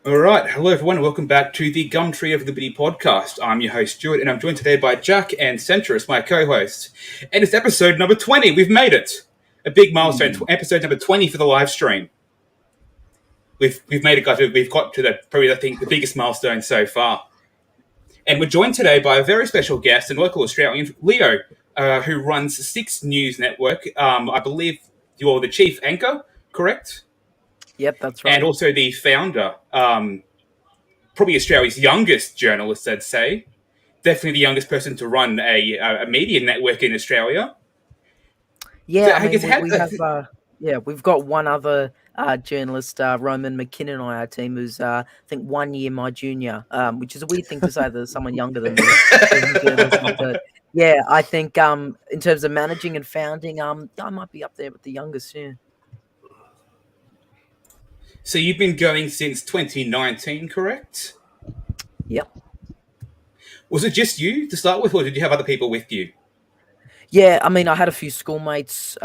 All right. Hello, everyone. Welcome back to the Gumtree of Liberty podcast. I'm your host, Stuart, and I'm joined today by Jack and Centrist, my co-host. And it's episode number 20. We've made it. A big milestone. Episode number 20 for the live stream. We've made it, guys. We've got to the biggest milestone so far. And we're joined today by a very special guest and local Australian, Leo, who runs Six News Network. I believe you're the chief anchor, correct? Yep, that's right. And also the founder. Probably Australia's youngest journalist, I'd say. Definitely the youngest person to run a media network in Australia. Yeah, So I I mean, guess we have, we've got one other journalist, Roman McKinnon on our team, who's, I think, 1 year my junior, which is a weird thing to say that there's someone younger than me in journalism. But yeah, I think in terms of managing and founding, I might be up there with the youngest, yeah. So you've been going since 2019, correct? Yep. Was it just you to start with, or did you have other people with you? Yeah, I mean, I had a few schoolmates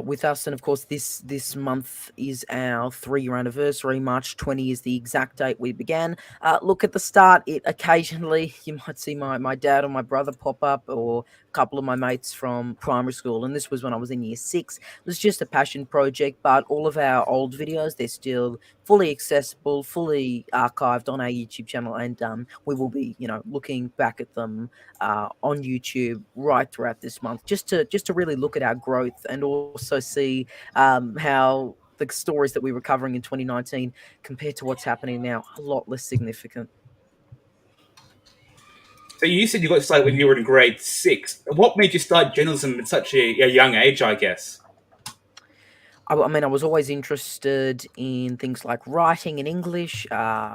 with us, and of course, this month is our 3-year anniversary. March 20 is the exact date we began. Look, at the start, it occasionally you might see my dad or my brother pop up, or a couple of my mates from primary school, and this was when I was in year 6. It was just a passion project, but all of our old videos, they're still fully accessible, fully archived on our YouTube channel, and we will be, looking back at them on YouTube right throughout this month, just to really look at our growth and also see how the stories that we were covering in 2019 compared to what's happening now, a lot less significant. So you said you got started when you were in grade 6. What made you start journalism at such a young age, I guess? I mean, I was always interested in things like writing in English,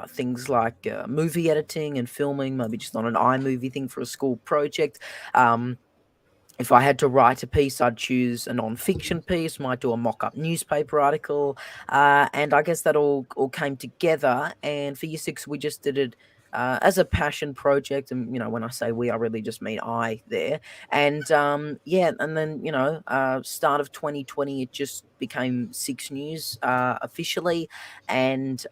things like movie editing and filming, maybe just on an iMovie thing for a school project. If I had to write a piece, I'd choose a non-fiction piece, might do a mock-up newspaper article, and I guess that all came together. And for year 6, we just did it as a passion project. And when I say we, I really just mean I there. And and then start of 2020, it just became Six News officially, and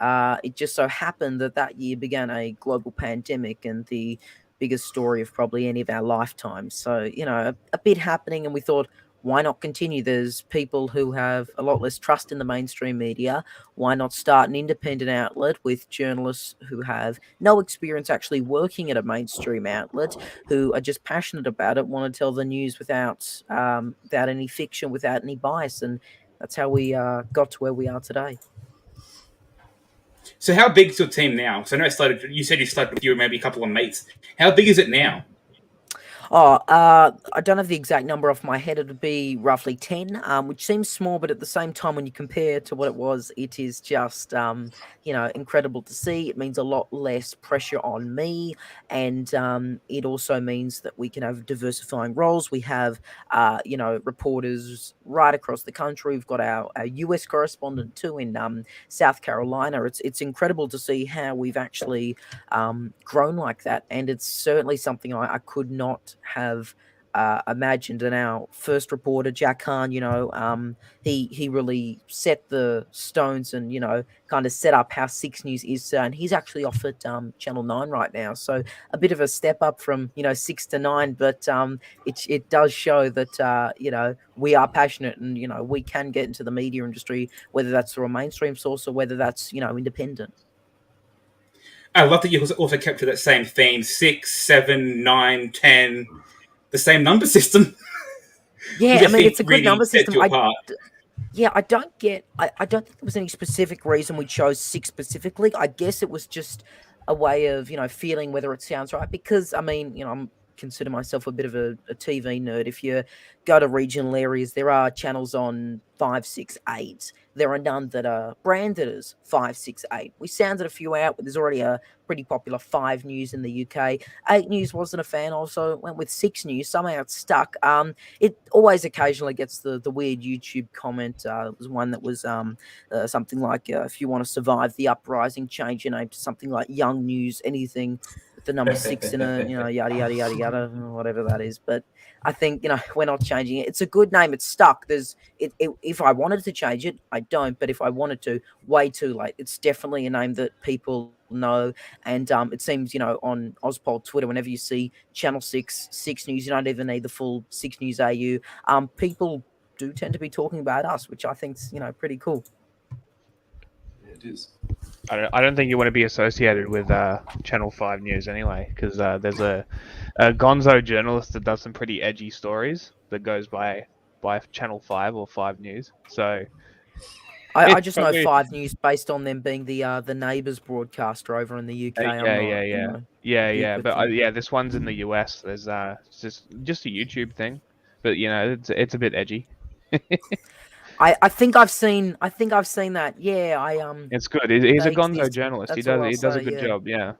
it just so happened that year began a global pandemic and the biggest story of probably any of our lifetimes. So, a bit happening, and we thought, why not continue? There's people who have a lot less trust in the mainstream media. Why not start an independent outlet with journalists who have no experience actually working at a mainstream outlet, who are just passionate about it, want to tell the news without any fiction, without any bias, and that's how we got to where we are today. So how big is your team now? So I know you said you started with you and maybe a couple of mates. How big is it now? I don't have the exact number off my head. It would be roughly 10, which seems small, but at the same time, when you compare to what it was, it is just, incredible to see. It means a lot less pressure on me, and it also means that we can have diversifying roles. We have, reporters right across the country. We've got our US correspondent too in South Carolina. It's incredible to see how we've actually grown like that, and it's certainly something I could not have imagined. And our first reporter, Jack Khan, he really set the stones and kind of set up how Six News is, and he's actually off at Channel 9 right now. So a bit of a step up from 6 to 9, but it does show that we are passionate, and we can get into the media industry, whether that's through a mainstream source or whether that's independent. I love that you also kept to that same theme: 6, 7, 9, 10, the same number system. Yeah, I mean, it's a good really number sets system. you apart. I don't think there was any specific reason we chose 6 specifically. I guess it was just a way of, feeling whether it sounds right. Because, I mean, I'm consider myself a bit of a TV nerd. If you go to regional areas, there are channels on 5, 6, 8. There are none that are branded as 5, 6, 8. We sounded a few out, but there's already a pretty popular 5 News in the UK. 8 News wasn't a fan, also went with 6 News. Somehow it stuck. It always occasionally gets the weird YouTube comment. There was one that was something like, if you want to survive the uprising, change your name to something like Young News, anything with the number 6 in a, yada, yada, yada, yada, whatever that is. But I think, we're not changing it. It's a good name. It's stuck. If I wanted to change it, I don't. But if I wanted to, way too late. It's definitely a name that people know. And it seems, on Ozpol Twitter, whenever you see Channel 6, 6 News, you don't even need the full 6 News AU. People do tend to be talking about us, which I think's, pretty cool. It is. I don't think you want to be associated with Channel 5 News anyway, because there's a gonzo journalist that does some pretty edgy stories that goes by Channel 5 or 5 News. So I just know 5 News based on them being the Neighbours broadcaster over in the UK. But this one's in the US. There's just a YouTube thing, but it's a bit edgy. I think I've seen that. Yeah, It's good. He's a gonzo journalist. He does a good job. Yeah,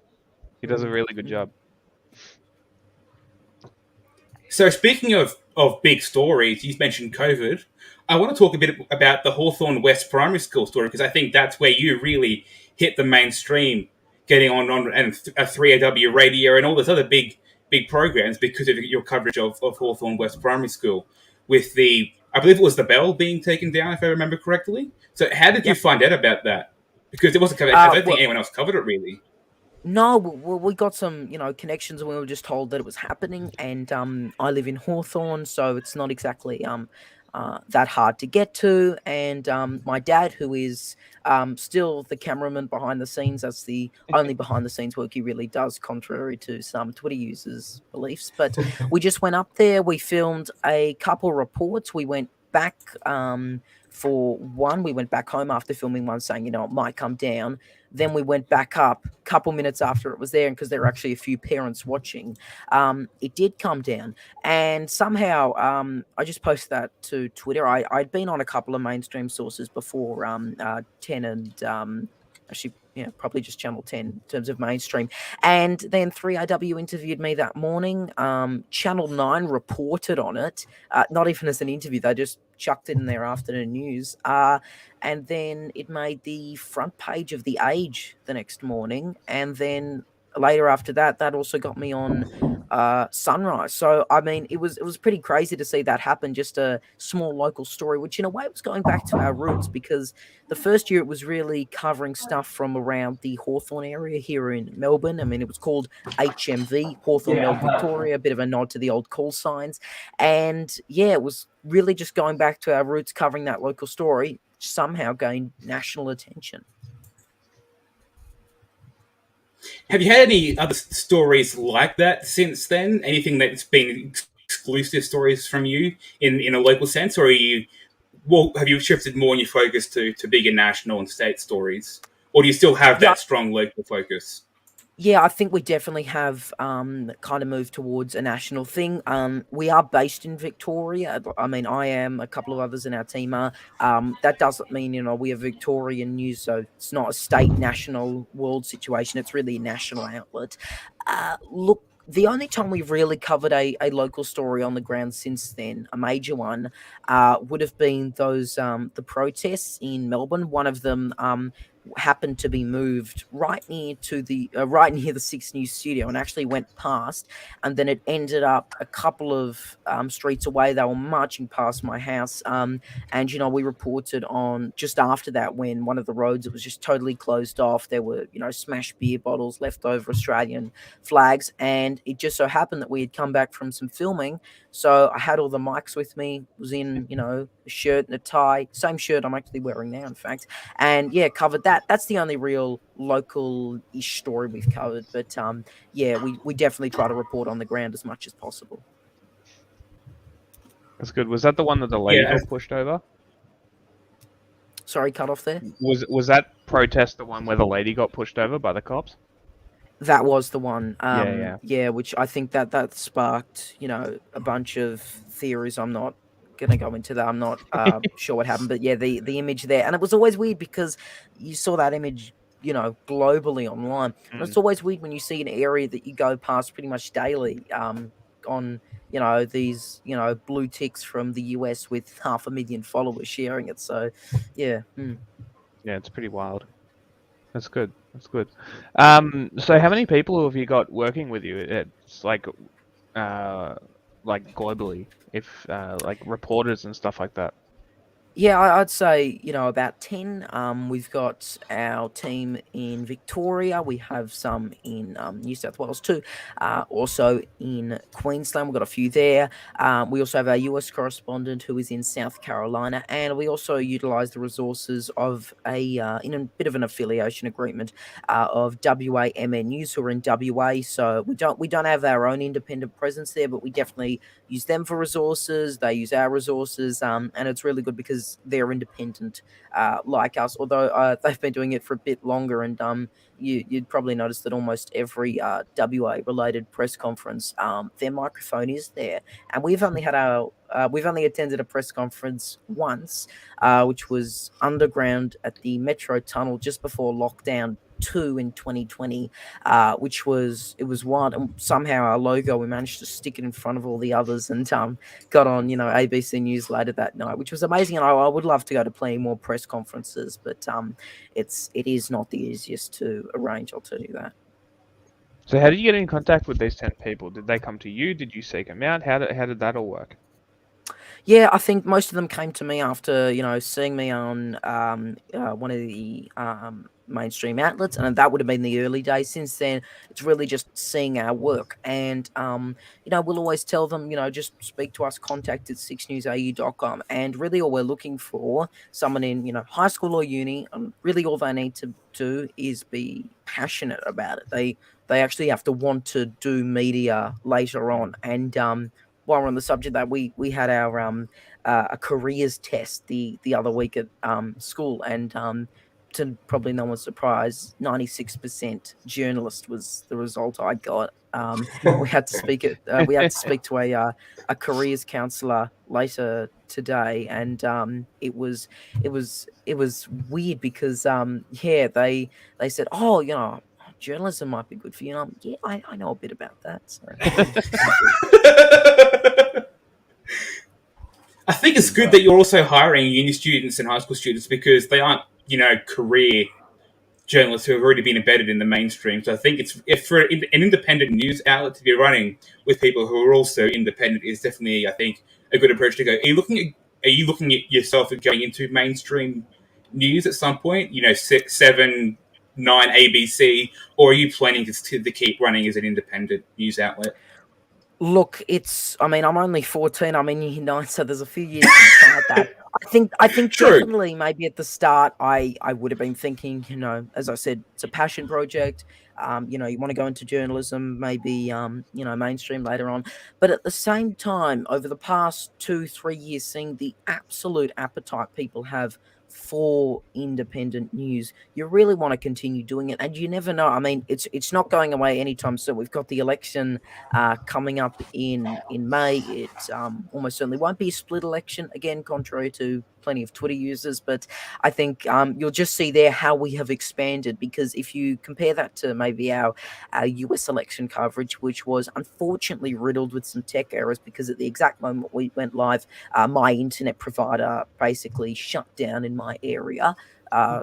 he does a really good job. So speaking of big stories, you mentioned COVID. I want to talk a bit about the Hawthorne West Primary School story, because I think that's where you really hit the mainstream, getting on and a 3AW radio and all those other big programs because of your coverage of Hawthorne West Primary School, with I believe it was the bell being taken down, if I remember correctly. So how did you find out about that? Because it wasn't covered. I don't think anyone else covered it really. No, we got some, connections, and we were just told that it was happening. And I live in Hawthorne, so it's not exactly that hard to get to. And my dad, who is still the cameraman behind the scenes, that's the only behind the scenes work he really does, contrary to some Twitter users' beliefs. But we just went up there. We filmed a couple reports. We went back for one. We went back home after filming one, saying, it might come down. Then we went back up a couple minutes after it was there, and because there were actually a few parents watching, it did come down. And somehow, I just posted that to Twitter. I'd been on a couple of mainstream sources before, 10 and actually, probably just Channel 10 in terms of mainstream. And then 3AW interviewed me that morning. Channel 9 reported on it, not even as an interview. They just chucked it in their afternoon news. And then it made the front page of The Age the next morning. And then later after that, that also got me on Sunrise. So, I mean, it was pretty crazy to see that happen, just a small local story, which in a way was going back to our roots, because the first year it was really covering stuff from around the Hawthorne area here in Melbourne. I mean, it was called HMV, Hawthorne Melbourne Victoria, a bit of a nod to the old call signs. And yeah, it was really just going back to our roots, covering that local story, somehow gained national attention. Have you had any other stories like that since then? Anything that's been exclusive stories from you in a local sense, or have you shifted more in your focus to bigger national and state stories, or do you still have that strong local focus? Yeah, I think we definitely have kind of moved towards a national thing. We are based in Victoria. I mean, I am, a couple of others in our team are. That doesn't mean, we are Victorian news, so it's not a state, national, world situation. It's really a national outlet. Look, the only time we've really covered a local story on the ground since then, a major one, would have been those the protests in Melbourne. One of them happened to be moved right near the 6 News studio, and actually went past, and then it ended up a couple of streets away. They were marching past my house, and we reported on just after that, when one of the roads, it was just totally closed off. There were smashed beer bottles, leftover Australian flags, and it just so happened that we had come back from some filming, so I had all the mics with me, was in a shirt and a tie, same shirt I'm actually wearing now, in fact, and covered that. That's the only real local-ish story we've covered. But we definitely try to report on the ground as much as possible. That's good. Was that the one that the lady got pushed over? Sorry, cut off there. Was that protest the one where the lady got pushed over by the cops? That was the one. Which I think that sparked a bunch of theories. I'm not going to go into that. I'm not sure what happened, but the image there, and it was always weird because you saw that image globally online, and it's always weird when you see an area that you go past pretty much daily on these blue ticks from the US with 500,000 followers sharing it. So it's pretty wild. That's good. So how many people have you got working with you? It's like globally, if like reporters and stuff like that. Yeah, I'd say, about 10. We've got our team in Victoria. We have some in New South Wales too. Also in Queensland, we've got a few there. We also have our US correspondent who is in South Carolina, and we also utilise the resources of in a bit of an affiliation agreement of WAMN News, who are in WA. So we don't have our own independent presence there, but we definitely use them for resources. They use our resources, and it's really good because they're independent, like us. Although they've been doing it for a bit longer, and you'd probably notice that almost every WA related press conference, their microphone is there, and we've only attended a press conference once, which was underground at the Metro Tunnel just before lockdown 2 in 2020, which was it was wild. And somehow our logo, we managed to stick it in front of all the others, and got on ABC News later that night, which was amazing. And I would love to go to plenty more press conferences, but it is not the easiest to arrange. I'll tell you that. So how did you get in contact with these 10 people? Did they come to you? Did you seek them out? How did that all work? Yeah, I think most of them came to me after seeing me on one of the mainstream outlets, and that would have been the early days. Since then, it's really just seeing our work, and we'll always tell them, just speak to us, contact at 6newsau.com, and really all we're looking for, someone in high school or uni, and really all they need to do is be passionate about it. They actually have to want to do media later on, and while we're on the subject, that we had our a careers test the other week at school, and to probably no one's surprise, 96% journalist was the result I got. We had to speak to a careers counsellor later today, and it was weird because they said, oh, journalism might be good for you. And yeah, I know a bit about that. So. I think it's good that you're also hiring uni students and high school students because they aren't, career journalists who have already been embedded in the mainstream. So I think if for an independent news outlet to be running with people who are also independent is definitely, I think, a good approach to go. Are you looking at yourself at going into mainstream news at some point? 6, 7, 9 ABC, or are you planning to keep running as an independent news outlet? Look, I'm only 14. I'm in year 9, so there's a few years to decide that. I think True. definitely maybe at the start I would have been thinking, as I said, it's a passion project. You want to go into journalism, maybe mainstream later on. But at the same time, over the past 2-3 years, seeing the absolute appetite people have for independent news, you really want to continue doing it. And you never know. I mean, it's not going away anytime soon. We've got the election coming up in May. It almost certainly won't be a split election, again, contrary to plenty of Twitter users. But I think you'll just see there how we have expanded, because if you compare that to maybe our US election coverage, which was unfortunately riddled with some tech errors, because at the exact moment we went live, my internet provider basically shut down in my area.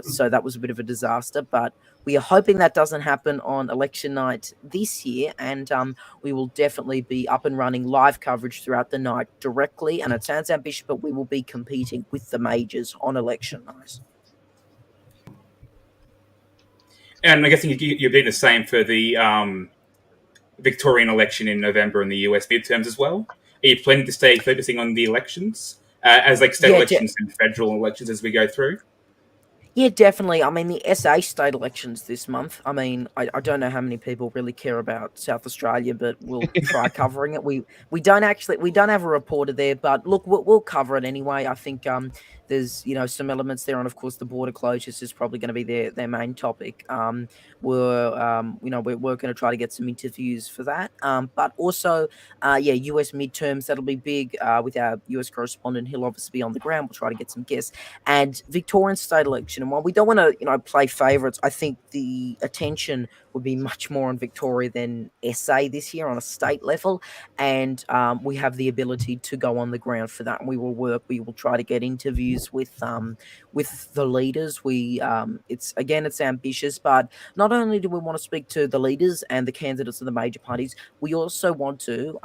So that was a bit of a disaster, but we are hoping that doesn't happen on election night this year, and we will definitely be up and running live coverage throughout the night directly. And it sounds ambitious, but we will be competing with the majors on election night. And I guess you're doing the same for the Victorian election in November and the US midterms as well. Are you planning to stay focusing on the elections as like state Yeah, elections and federal elections as we go through? Yeah, definitely. I mean, the SA state elections this month. I mean, I don't know how many people really care about South Australia, but we'll try covering it. We don't have a reporter there, but look, we'll cover it anyway. I think there's some elements there, and of course the border closures is probably going to be their main topic. We're going to try to get some interviews for that. But also, US midterms, that'll be big with our US correspondent. He'll obviously be on the ground. We'll try to get some guests, and Victorian state election. And while we don't want to, play favourites, I think the attention would be much more on Victoria than SA this year on a state level. And we have the ability to go on the ground for that. And we will try to get interviews interviews with the leaders. We it's ambitious, but not only do we want to speak to the leaders and the candidates of the major parties, we also want to,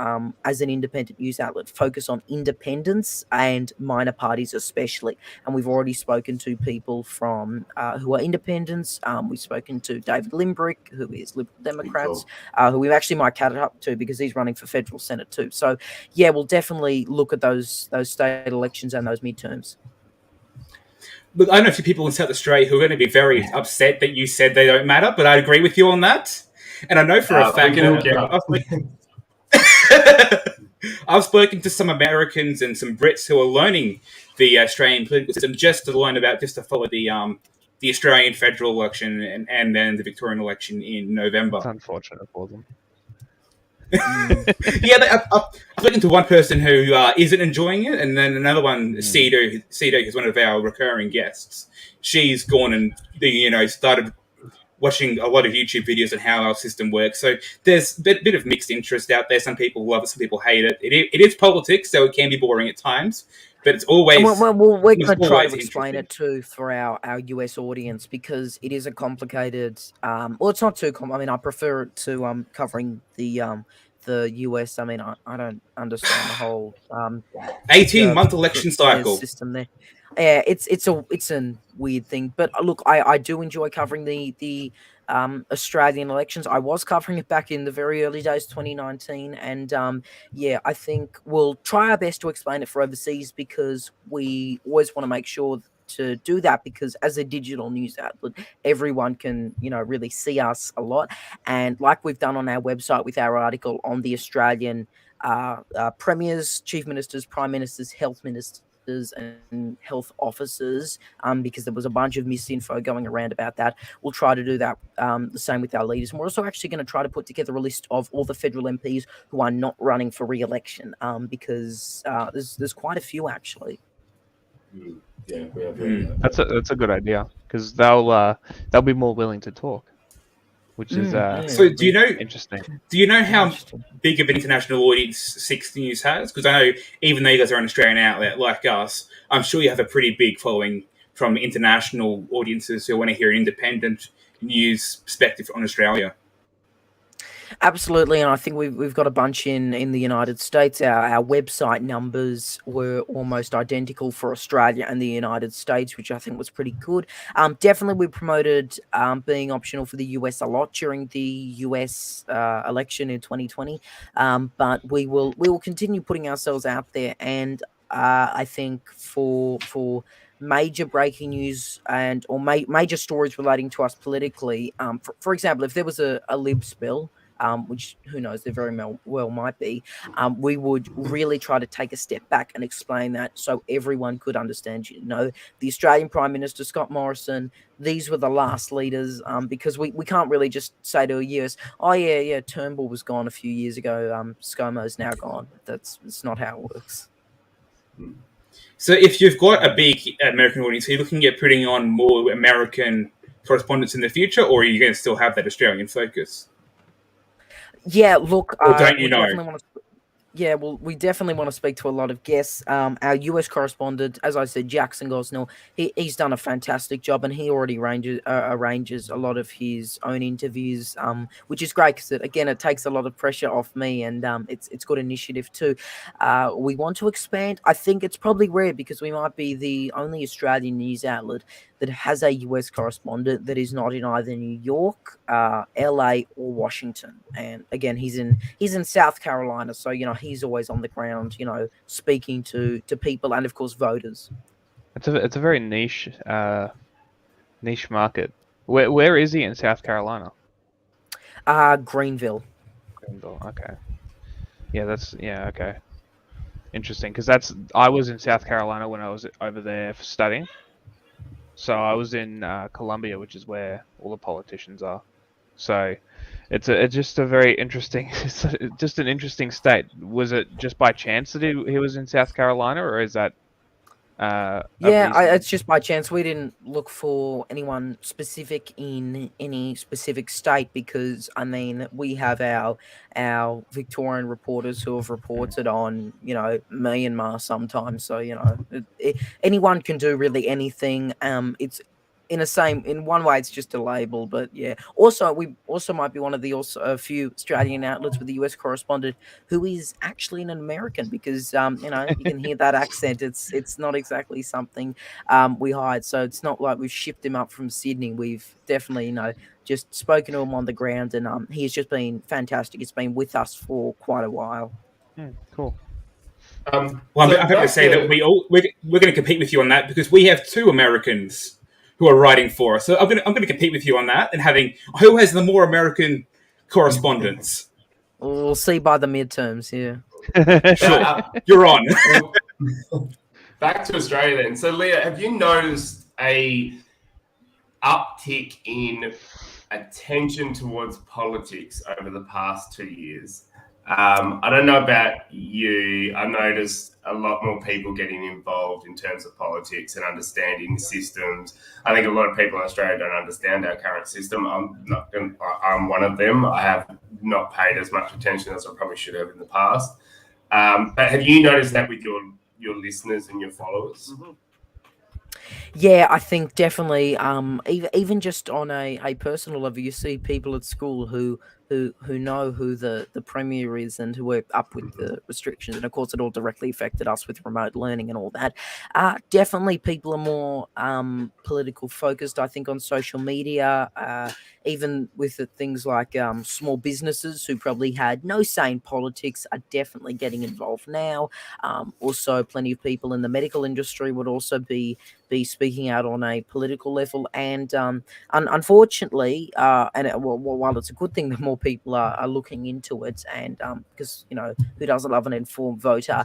as an independent news outlet, focus on independents and minor parties especially. And we've already spoken to people from who are independents. We've spoken to David Limbrick, who is Liberal Democrats, who we actually might cut it up to because he's running for federal Senate too. So yeah, we'll definitely look at those state elections and those midterms. Look, I know a few people in South Australia who are going to be very upset that you said they don't matter, but I agree with you on that. And I know for a fact I've spoken to some Americans and some Brits who are learning the Australian political system just to follow the Australian federal election and then the Victorian election in November. It's unfortunate for them. Yeah, I've spoken to one person who isn't enjoying it, and then another one, Cedo, who's one of our recurring guests. She's gone and started watching a lot of YouTube videos on how our system works. So there's a bit of mixed interest out there. Some people love it, some people hate it. It is politics, so it can be boring at times, but it's always... We're going to try to explain it too for our US audience, because it is a complicated... well, it's not too complicated. I mean, I prefer it to covering the US. I mean, I don't understand the whole 18-month election cycle system there. Yeah, it's a weird thing, but look, I do enjoy covering the Australian elections. I was covering it back in the very early days, 2019, and yeah, I think we'll try our best to explain it for overseas, because we always want to make sure to do that, because as a digital news outlet, everyone can really see us a lot, and like we've done on our website with our article on the Australian premiers, chief ministers, prime ministers, health ministers and health officers, because there was a bunch of misinfo going around about that. We'll try to do that the same with our leaders, and we're also actually going to try to put together a list of all the federal MPs who are not running for re-election, because there's quite a few actually. Yeah, we are very. That's a good idea, because they'll be more willing to talk, which is so do you know interesting. Do you know how big of an international audience 6 News has? Because I know even though you guys are an Australian outlet like us, I'm sure you have a pretty big following from international audiences who want to hear an independent news perspective on Australia. Absolutely, and I think we've got a bunch in the United States. Our website numbers were almost identical for Australia and the United States, which I think was pretty good. Definitely, we promoted being optional for the US a lot during the US election in 2020, but we will continue putting ourselves out there, and I think for major breaking news or major stories relating to us politically, for example, if there was a Lib spill, which who knows, there very well might be, we would really try to take a step back and explain that so everyone could understand. The Australian Prime Minister, Scott Morrison, these were the last leaders, because we can't really just say to a US, oh yeah, Turnbull was gone a few years ago, ScoMo's now gone. That's not how it works. So if you've got a big American audience, are you looking at putting on more American correspondents in the future, or are you going to still have that Australian focus? Yeah, look, or don't you know? We definitely want to speak to a lot of guests. Our US correspondent, as I said, Jackson Gosnell, he's done a fantastic job, and he already arranges a lot of his own interviews, which is great because it takes a lot of pressure off me, and it's good initiative too. We want to expand. I think it's probably rare because we might be the only Australian news outlet that has a US correspondent that is not in either New York, LA, or Washington. And again, he's in South Carolina, so he's always on the ground, speaking to people and of course voters. It's a very niche market. Where is he in South Carolina? Greenville. Greenville. Okay. Yeah. Okay. Interesting, because I was in South Carolina when I was over there for studying. So I was in Columbia, which is where all the politicians are. So it's just a very interesting, an interesting state. Was it just by chance that he was in South Carolina, or is that of Yeah, recent. it's just by chance. We didn't look for anyone specific in any specific state because, I mean, we have our Victorian reporters who have reported on, Myanmar sometimes. So, anyone can do really anything. It's in one way, it's just a label, but yeah. Also, we also might be one of the a few Australian outlets with the US correspondent who is actually an American because you can hear that accent. It's not exactly something we hide. So it's not like we've shipped him up from Sydney. We've definitely just spoken to him on the ground, and he has just been fantastic. It's been with us for quite a while. Cool. Well, I'm happy to say that we're going to compete with you on that because we have 2 Americans who are writing for us. So I'm going to compete with you on that and having who has the more American correspondence. We'll see by the midterms. Yeah. Sure, you're on. Back to Australia then. So, Leo, have you noticed a uptick in attention towards politics over the past 2 years? I don't know about you. I noticed a lot more people getting involved in terms of politics and understanding systems. I think a lot of people in Australia don't understand our current system. I'm one of them. I have not paid as much attention as I probably should have in the past. But have you noticed that with your listeners and your followers? Mm-hmm. Yeah, I think definitely. Even just on a personal level, you see people at school who know who the premier is and who are up with the restrictions, and of course, it all directly affected us with remote learning and all that. Definitely, people are more political focused. I think on social media, even with the things like small businesses who probably had no say in politics are definitely getting involved now. Also, plenty of people in the medical industry would also be speaking out on a political level, and unfortunately, while it's a good thing that more people are looking into it, and because who doesn't love an informed voter?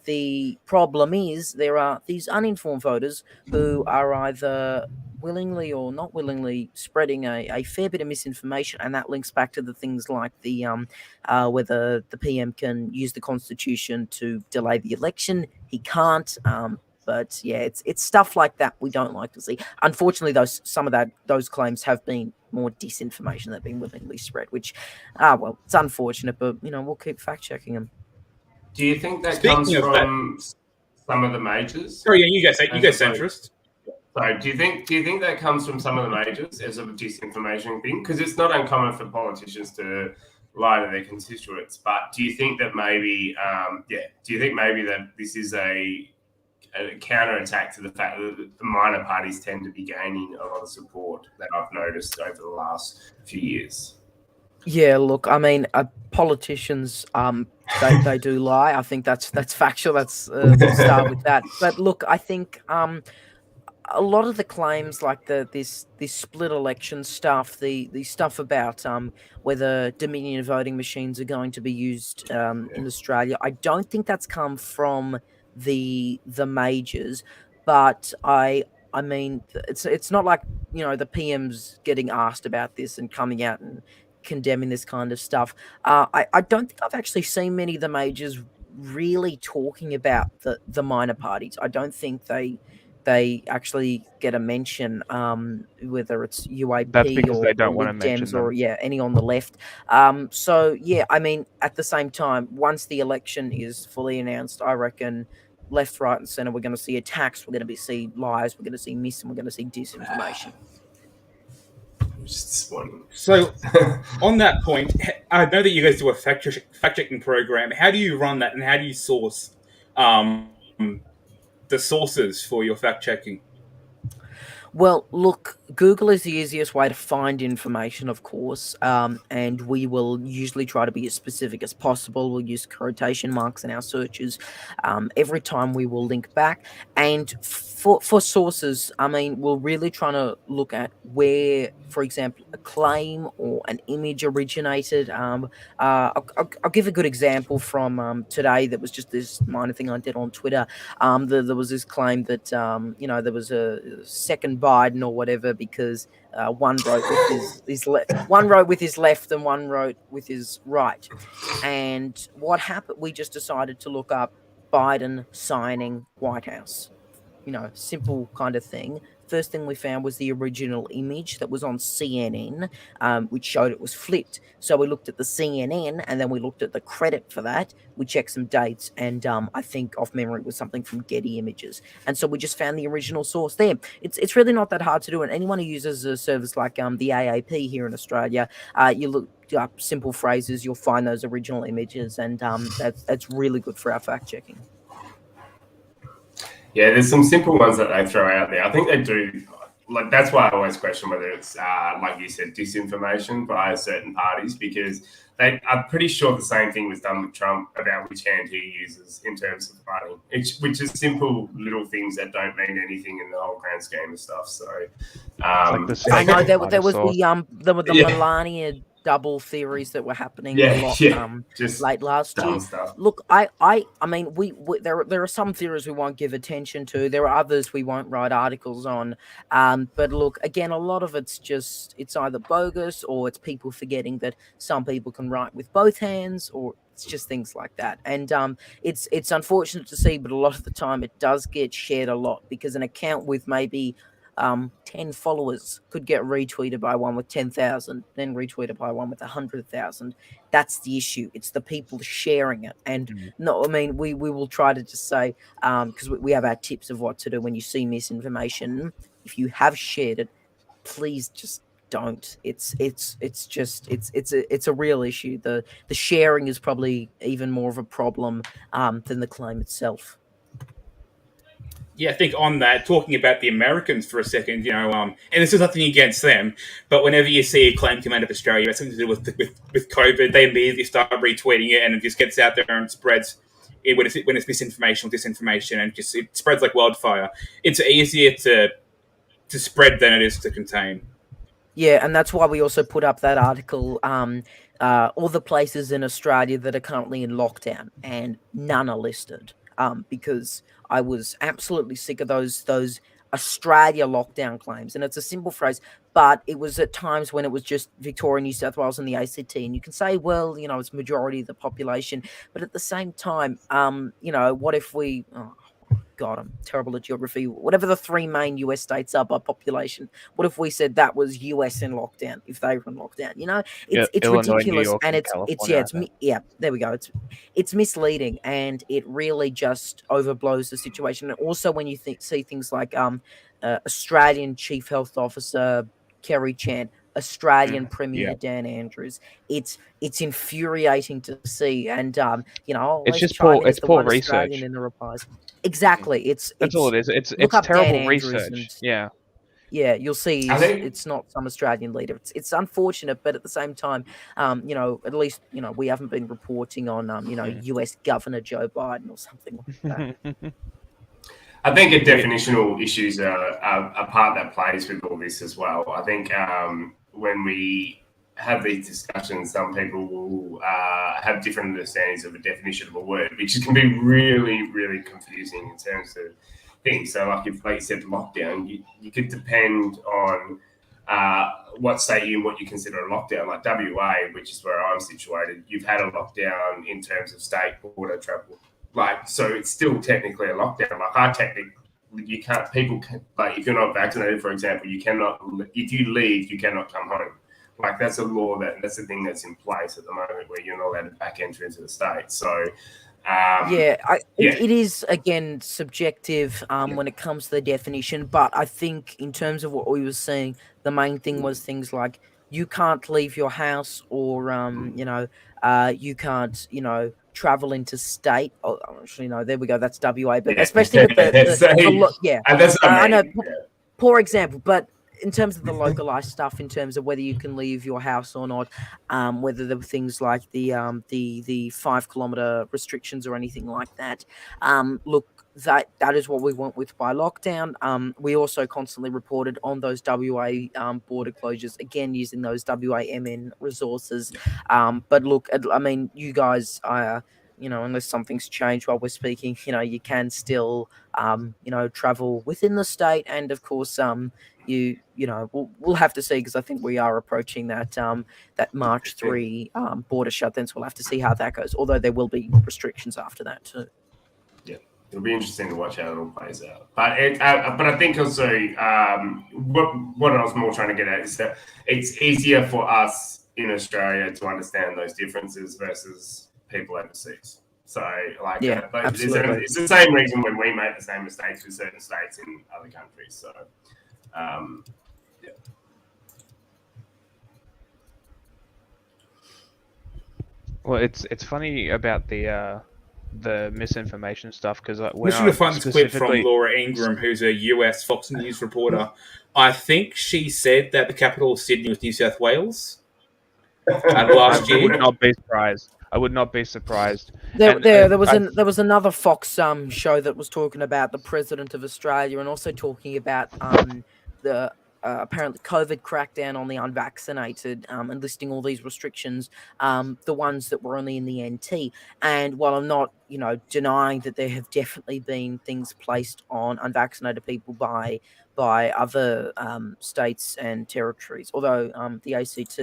The problem is there are these uninformed voters who are either willingly or not willingly spreading a fair bit of misinformation, and that links back to the things like the whether the PM can use the Constitution to delay the election. He can't. But yeah, it's stuff like that we don't like to see. Unfortunately, those claims have been more disinformation that have been willingly spread, which, it's unfortunate, but we'll keep fact checking them. Do you think that comes from some of the majors? Oh yeah, you go Centrist. So do you think that comes from some of the majors as a disinformation thing? Because it's not uncommon for politicians to lie to their constituents. But do you think that maybe, that this is a counterattack to the fact that the minor parties tend to be gaining a lot of support that I've noticed over the last few years? Yeah, look, I mean, politicians, they do lie. I think that's factual. We'll start with that. But look, I think a lot of the claims like this split election stuff, the stuff about whether Dominion voting machines are going to be used in Australia, I don't think that's come from the majors, but I mean it's not like the PM's getting asked about this and coming out and condemning this kind of stuff. I don't think I've actually seen many of the majors really talking about the minor parties. I don't think they actually get a mention, whether it's UAP That's because or they don't Lib want to mention Dems them. or any on the left. So yeah, I mean, at the same time, once the election is fully announced, I reckon left, right, and center, we're going to see attacks, we're going to see lies, we're going to see mis, and we're going to see disinformation. So, on that point, I know that you guys do a fact-checking program. How do you run that, and how do you source the sources for your fact-checking? Well, look, Google is the easiest way to find information, of course, and we will usually try to be as specific as possible. We'll use quotation marks in our searches. Every time we will link back. And for sources, I mean, we're really trying to look at where, for example, a claim or an image originated. I'll give a good example from today. That was just this minor thing I did on Twitter. There was this claim that, there was a second Biden or whatever, because one wrote with his one wrote with his left and one wrote with his right. And what happened? We just decided to look up Biden signing White House, simple kind of thing. First thing we found was the original image that was on CNN, which showed it was flipped. So we looked at the CNN and then we looked at the credit for that. We checked some dates, and I think off memory it was something from Getty Images. And so we just found the original source there. It's really not that hard to do. And anyone who uses a service like the AAP here in Australia, you look up simple phrases, you'll find those original images, and that's really good for our fact checking. Yeah, there's some simple ones that they throw out there. I think they do. Like, that's why I always question whether it's, like you said, disinformation by certain parties, because I'm pretty sure the same thing was done with Trump about which hand he uses in terms of voting, which is simple little things that don't mean anything in the whole grand scheme of stuff. So, I know there was the Melania double theories that were happening a lot just late last year. Stuff. Look, I mean, there are some theories we won't give attention to. There are others we won't write articles on. But look, again, a lot of it's either bogus, or it's people forgetting that some people can write with both hands, or it's just things like that. And it's unfortunate to see, but a lot of the time it does get shared a lot, because an account with maybe 10 followers could get retweeted by one with 10,000, then retweeted by one with 100,000. That's the issue. It's the people sharing it. And no, I mean, we will try to just say, because we have our tips of what to do when you see misinformation. If you have shared it, please just don't. It's a real issue. The sharing is probably even more of a problem than the claim itself. Yeah, I think on that, talking about the Americans for a second, and this is nothing against them, but whenever you see a claim come out of Australia, it's something to do with COVID, they immediately start retweeting it, and it just gets out there and spreads when it's misinformation or disinformation, and it spreads like wildfire. It's easier to spread than it is to contain. Yeah, and that's why we also put up that article, all the places in Australia that are currently in lockdown, and none are listed. Because I was absolutely sick of those Australia lockdown claims. And it's a simple phrase, but it was at times when it was just Victoria, New South Wales and the ACT. And you can say, well, it's majority of the population. But at the same time, what if we... Oh, God, I'm terrible at geography. Whatever the three main US states are by population, what if we said that was US in lockdown, if they were in lockdown? It's Illinois, ridiculous, New York, and California, there we go. It's misleading, and it really just overblows the situation. And also when you see things like Australian Chief Health Officer Kerry Chan, Australian Premier Dan Andrews, it's infuriating to see, and it's just poor research Australian in the replies. Exactly, that's all it is. It's terrible research. Yeah, you'll see it's not some Australian leader. It's unfortunate, but at the same time, at least we haven't been reporting on US Governor Joe Biden or something like that. I think definitional issues are a part that plays with all this as well. I think when we have these discussions, some people will have different understandings of a definition of a word, which can be really, really confusing in terms of things. So, like you said, lockdown, you could depend on what state you're in, what you consider a lockdown. Like WA, which is where I'm situated, you've had a lockdown in terms of state border travel. So it's still technically a lockdown. You can't, people can, if you're not vaccinated, for example, you cannot, if you leave, you cannot come home. That's a law that's the thing that's in place at the moment, where you're not allowed to back enter into the state. So, it is, again, subjective when it comes to the definition. But I think in terms of what we were saying, the main thing was things like you can't leave your house, or you can't, travel into state. Oh, actually, no, there we go. That's WA. But especially with I know, poor example, but in terms of the localized stuff, in terms of whether you can leave your house or not, whether there were things like the 5-kilometer restrictions or anything like that. Look, that is what we went with by lockdown. We also constantly reported on those WA border closures, again using those WAMN resources. But look, I mean, you guys, unless something's changed while we're speaking, you can still travel within the state, and of course we'll have to see, because I think we are approaching that March 3 border shutdowns. We'll have to see how that goes, although there will be restrictions after that too. it'll be interesting to watch how it all plays out. But I think also what I was more trying to get at is that it's easier for us in Australia to understand those differences versus people overseas. So, like, Yeah, absolutely. it's the same reason when we make the same mistakes with certain states in other countries. So, yeah. Well, it's funny about the misinformation stuff because We should have found this clip from Laura Ingram, who's a US Fox News reporter. I think she said that the capital of Sydney was New South Wales last year. I would not be surprised. I would not be surprised. There was another Fox show that was talking about the president of Australia and also talking about the apparently COVID crackdown on the unvaccinated and listing all these restrictions, the ones that were only in the NT. And while I'm not, denying that there have definitely been things placed on unvaccinated people by other states and territories, although the ACT,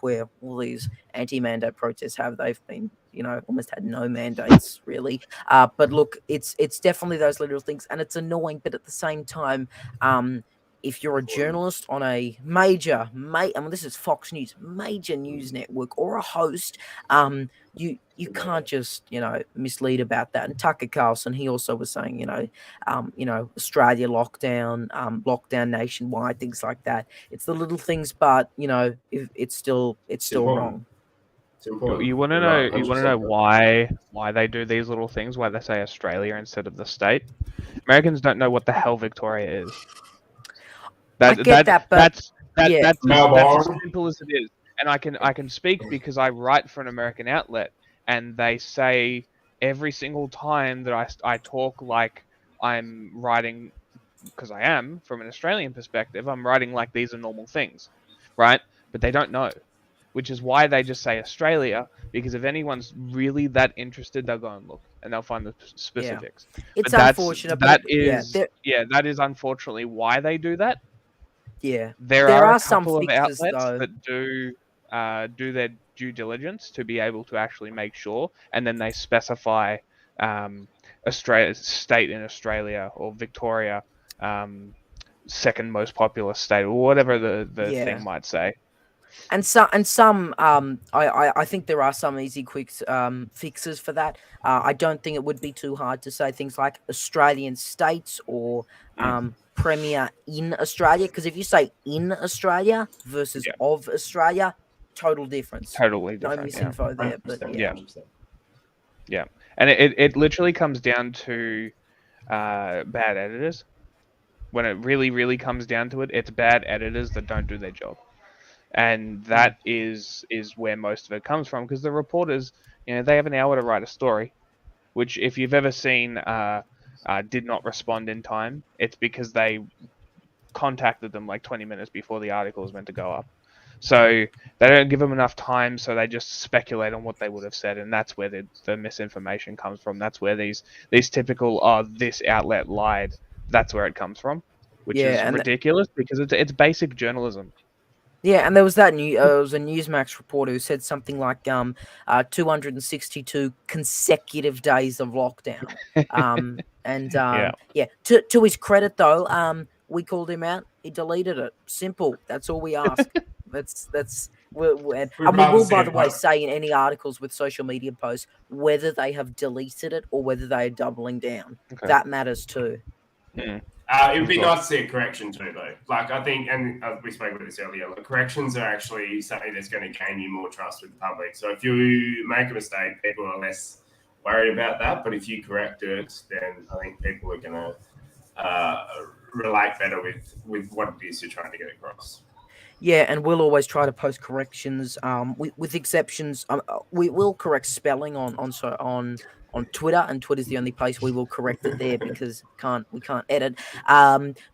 where all these anti-mandate protests they've been, almost had no mandates really. But look, it's definitely those little things, and it's annoying. But at the same time, if you're a journalist on a major, this is Fox News, major news network, or a host, you can't just mislead about that. And Tucker Carlson, he also was saying, Australia lockdown nationwide, things like that. It's the little things, but it's still wrong. You want to know? You want to know why they do these little things? Why they say Australia instead of the state? Americans don't know what the hell Victoria is. That's as simple as it is. And I can speak because I write for an American outlet, and they say every single time that I talk like I'm writing, because I am from an Australian perspective, I'm writing like these are normal things, right? But they don't know, which is why they just say Australia, because if anyone's really that interested, they'll go and look and they'll find the specifics. Yeah. It's unfortunate. That is unfortunately why they do that. Yeah, there are a some couple of fixes, outlets though, that do their due diligence to be able to actually make sure, and then they specify Australia, state in Australia, or Victoria, second most populous state, or whatever the thing might say. And some I think there are some easy quick fixes for that. I don't think it would be too hard to say things like Australian states or Premier in Australia, because if you say in Australia versus of Australia, total difference. Totally different. No misinfo there, but yeah. And it literally comes down to bad editors. When it really, really comes down to it, it's bad editors that don't do their job. And that is where most of it comes from, because the reporters, they have an hour to write a story, which if you've ever seen did not respond in time, it's because they contacted them like 20 minutes before the article was meant to go up. So they don't give them enough time, so they just speculate on what they would have said, and that's where the misinformation comes from. That's where these typical, this outlet lied, that's where it comes from, which is ridiculous because it's basic journalism. Yeah, and there was that was a Newsmax reporter who said something like 262 consecutive days of lockdown. To his credit though, we called him out. He deleted it. Simple. That's all we ask. We will, by the way, say in any articles with social media posts whether they have deleted it or whether they are doubling down. Okay. That matters too. Mm. It would be nice to see a correction too, though. Like, I think, and we spoke about this earlier, like, corrections are actually something that's going to gain you more trust with the public. So if you make a mistake, people are less worried about that. But if you correct it, then I think people are going to relate better with what it is you're trying to get across. Yeah, and we'll always try to post corrections. With exceptions, we will correct spelling on Twitter, and Twitter's the only place we will correct it there because we can't edit.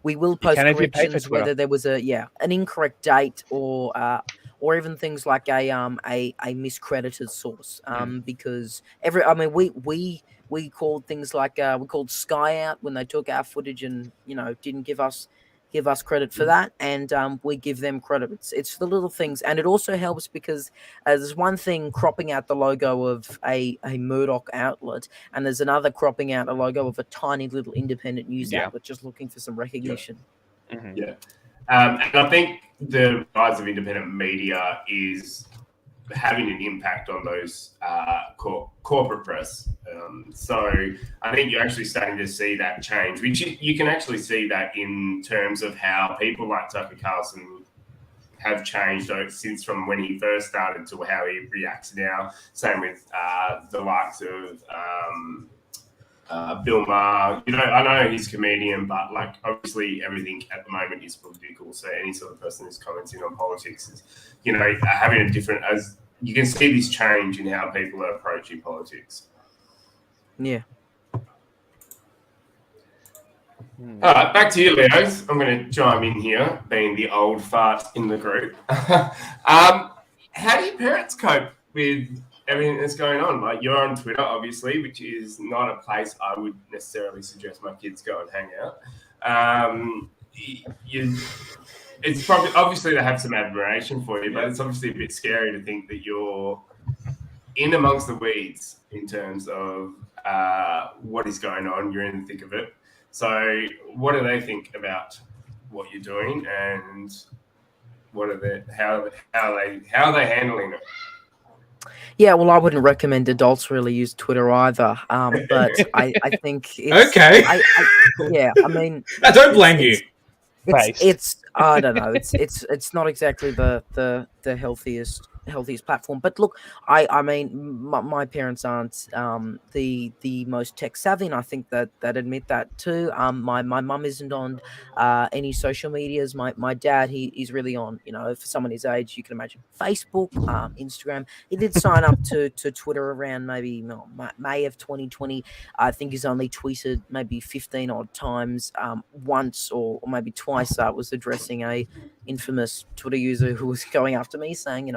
We will post corrections whether there was an incorrect date or even things like a miscredited source. Because we called things like we called Sky out when they took our footage and didn't give us give us credit for that, and we give them credit. It's the little things, and it also helps because there's one thing cropping out the logo of a Murdoch outlet, and there's another cropping out a logo of a tiny little independent news outlet just looking for some recognition. Yeah. And I think the rise of independent media is having an impact on those corporate press. So I think you're actually starting to see that change, which you can actually see that in terms of how people like Tucker Carlson have changed since from when he first started to how he reacts now. Same with the likes of Bill Maher. I know he's a comedian, but like obviously everything at the moment is political. So any sort of person who's commenting on politics is, having a different. As you can see this change in how people are approaching politics. Yeah. All right, back to you, Leos. I'm going to chime in here, being the old fart in the group. How do your parents cope with everything that's going on? Like, you're on Twitter, obviously, which is not a place I would necessarily suggest my kids go and hang out. It's probably obviously they have some admiration for you, but it's obviously a bit scary to think that you're in amongst the weeds in terms of what is going on. You're in the thick of it. So, what do they think about what you're doing, and what are how are they handling it? Yeah, well, I wouldn't recommend adults really use Twitter either. But I think it's Okay. I mean, I don't blame you. It's I don't know. It's not exactly the healthiest platform. But look, I mean, my parents aren't the most tech savvy, and I think that admit that too. My mum isn't on any social medias. My dad, he's really on, for someone his age, you can imagine Facebook, Instagram. He did sign up to Twitter around maybe May of 2020. I think he's only tweeted maybe 15 odd times. Once or maybe twice was addressing a infamous Twitter user who was going after me, saying,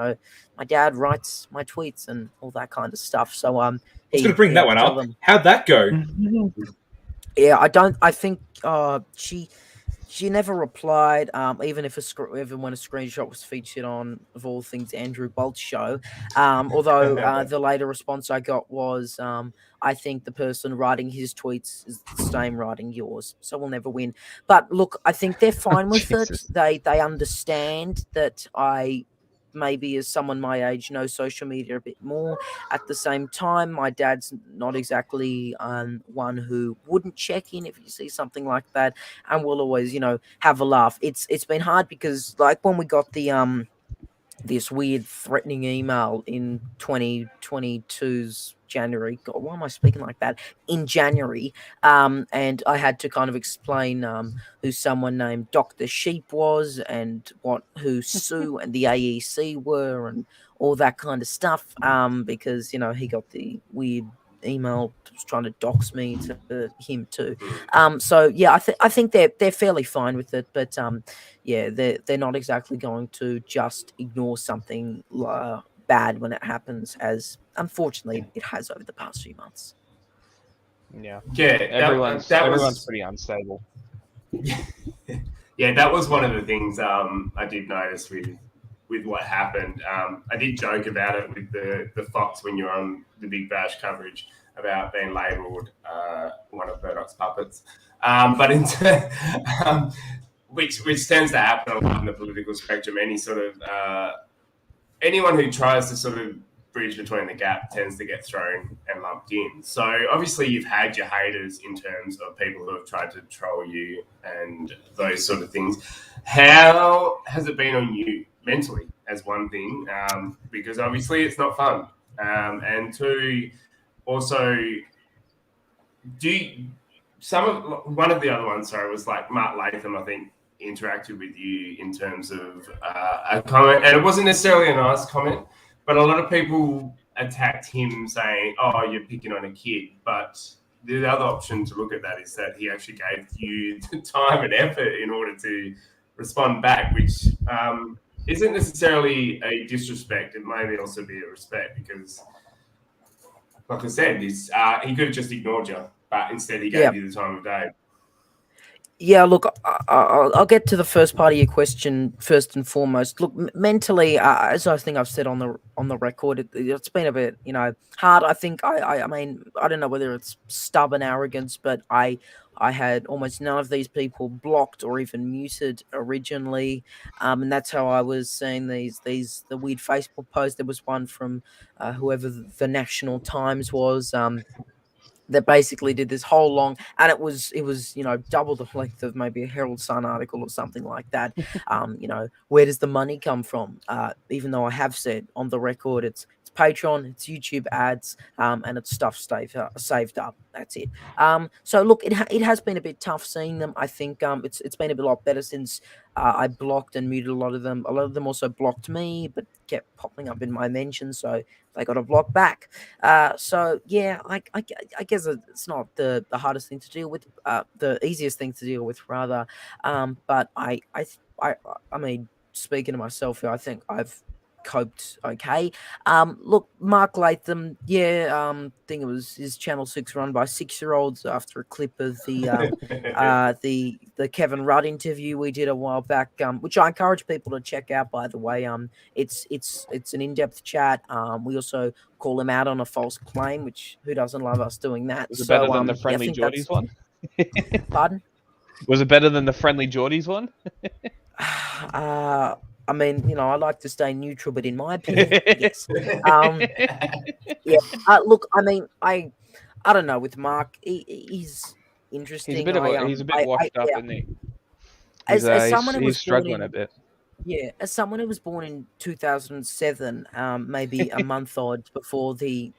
my dad writes my tweets and all that kind of stuff. So I was going to bring that one up. How'd that go? Yeah, I think she never replied, even when a screenshot was featured on, of all things, Andrew Bolt's show. Although the later response I got was, I think the person writing his tweets is the same writing yours, so we'll never win. But look, I think they're fine with it. They understand that I, maybe as someone my age, know social media a bit more. At the same time, my dad's not exactly one who wouldn't check in if you see something like that, and will always, have a laugh. It's been hard because, like, when we got the this weird threatening email in 2022's January. God, why am I speaking like that? In January, and I had to kind of explain who someone named Dr. Sheep was, and who Sue and the AEC were, and all that kind of stuff. Because he got the weird email trying to dox me to him too. So yeah, I think they're fairly fine with it, but yeah, they're not exactly going to just ignore something bad when it happens, as unfortunately it has over the past few months. Yeah, everyone's pretty unstable. Yeah, that was one of the things I did notice with what happened. I did joke about it with the Fox when you're on the Big Bash coverage about being labelled one of Murdoch's puppets, but which tends to happen a lot in the political spectrum. Any sort of anyone who tries to sort of bridge between the gap tends to get thrown and lumped in. So obviously you've had your haters in terms of people who have tried to troll you and those sort of things. How has it been on you mentally, as one thing? Because obviously it's not fun. And two, also, one of the other ones, was like Mark Latham, I think, interacted with you in terms of a comment, and it wasn't necessarily a nice comment, but a lot of people attacked him saying, "Oh, you're picking on a kid." But the other option to look at that is that he actually gave you the time and effort in order to respond back, which isn't necessarily a disrespect. It may also be a respect because, like I said, he could have just ignored you, but instead he gave you the time of day. Yeah, look, I'll get to the first part of your question first and foremost. Look, mentally, as I think I've said on the record, it's been a bit, hard. I think I mean, I don't know whether it's stubborn arrogance, but I had almost none of these people blocked or even muted originally, and that's how I was seeing the weird Facebook post. There was one from whoever the National Times was. That basically did this whole long, and it was double the length of maybe a Herald Sun article or something like that. Where does the money come from? Even though I have said on the record, it's Patreon, it's YouTube ads, and it's stuff saved up. That's it. So look, it has been a bit tough seeing them. I think it's been a lot better since I blocked and muted a lot of them. A lot of them also blocked me, but kept popping up in my mentions, so they got a block back. So yeah, I guess it's not the hardest thing to deal with, the easiest thing to deal with rather. But I mean, speaking to myself here, I think I've coped okay. Look, Mark Latham, yeah, think it was his Channel 6 run by 6-year-olds after a clip of the Kevin Rudd interview we did a while back, which I encourage people to check out, by the way. It's an in-depth chat. We also call him out on a false claim, which who doesn't love us doing that? Was it better than the I Friendly think that's Geordies one? pardon. Was it better than the Friendly Geordies one? I mean, I like to stay neutral, but in my opinion, yes. Yeah. Look, I mean, I don't know. With Mark, he's interesting. He's a bit washed up, yeah. isn't he? As someone who He's was born struggling a in bit. Yeah, as someone who was born in 2007, maybe a month odd before the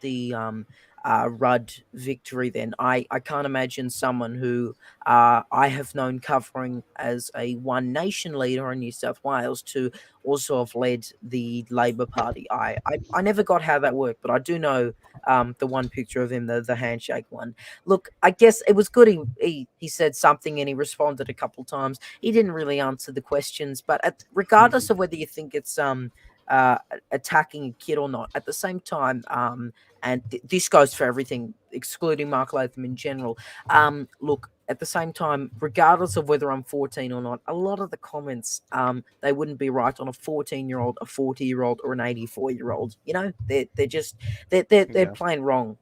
Rudd victory, then I can't imagine someone who I have known covering as a One Nation leader in New South Wales to also have led the Labor Party. I never got how that worked, but I do know the one picture of him, the handshake one. Look, I guess it was good. He said something and he responded a couple times. He didn't really answer the questions, but regardless of whether you think it's attacking a kid or not, at the same time, and this goes for everything, excluding Mark Latham in general. Look, at the same time, regardless of whether I'm 14 or not, a lot of the comments, they wouldn't be right on a 14-year-old, a 40-year-old, or an 84-year-old. They're just they're plain wrong.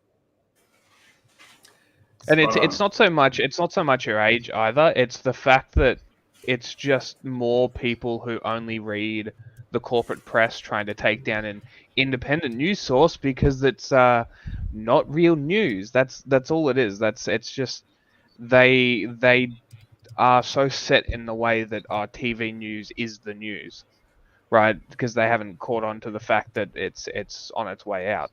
And it's not so much your age either. It's the fact that it's just more people who only read the corporate press trying to take down an independent news source because it's not real news. That's all it is. It's just they are so set in the way that our TV news is the news, right? Because they haven't caught on to the fact that it's on its way out.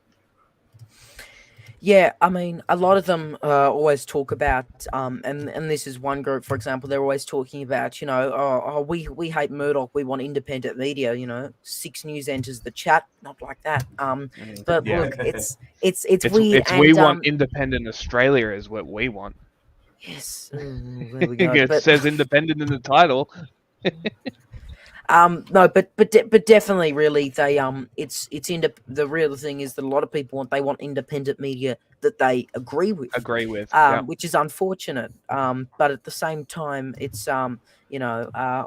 Yeah, I mean, a lot of them always talk about, and this is one group, for example, they're always talking about, we hate Murdoch, we want independent media. 6 News enters the chat, not like that. But Yeah. look, it's we we want independent Australia is what we want. Yes, there we go. It says independent in the title. No, but definitely, really, they it's the real thing is that a lot of people want independent media that they agree with, which is unfortunate. But at the same time, it's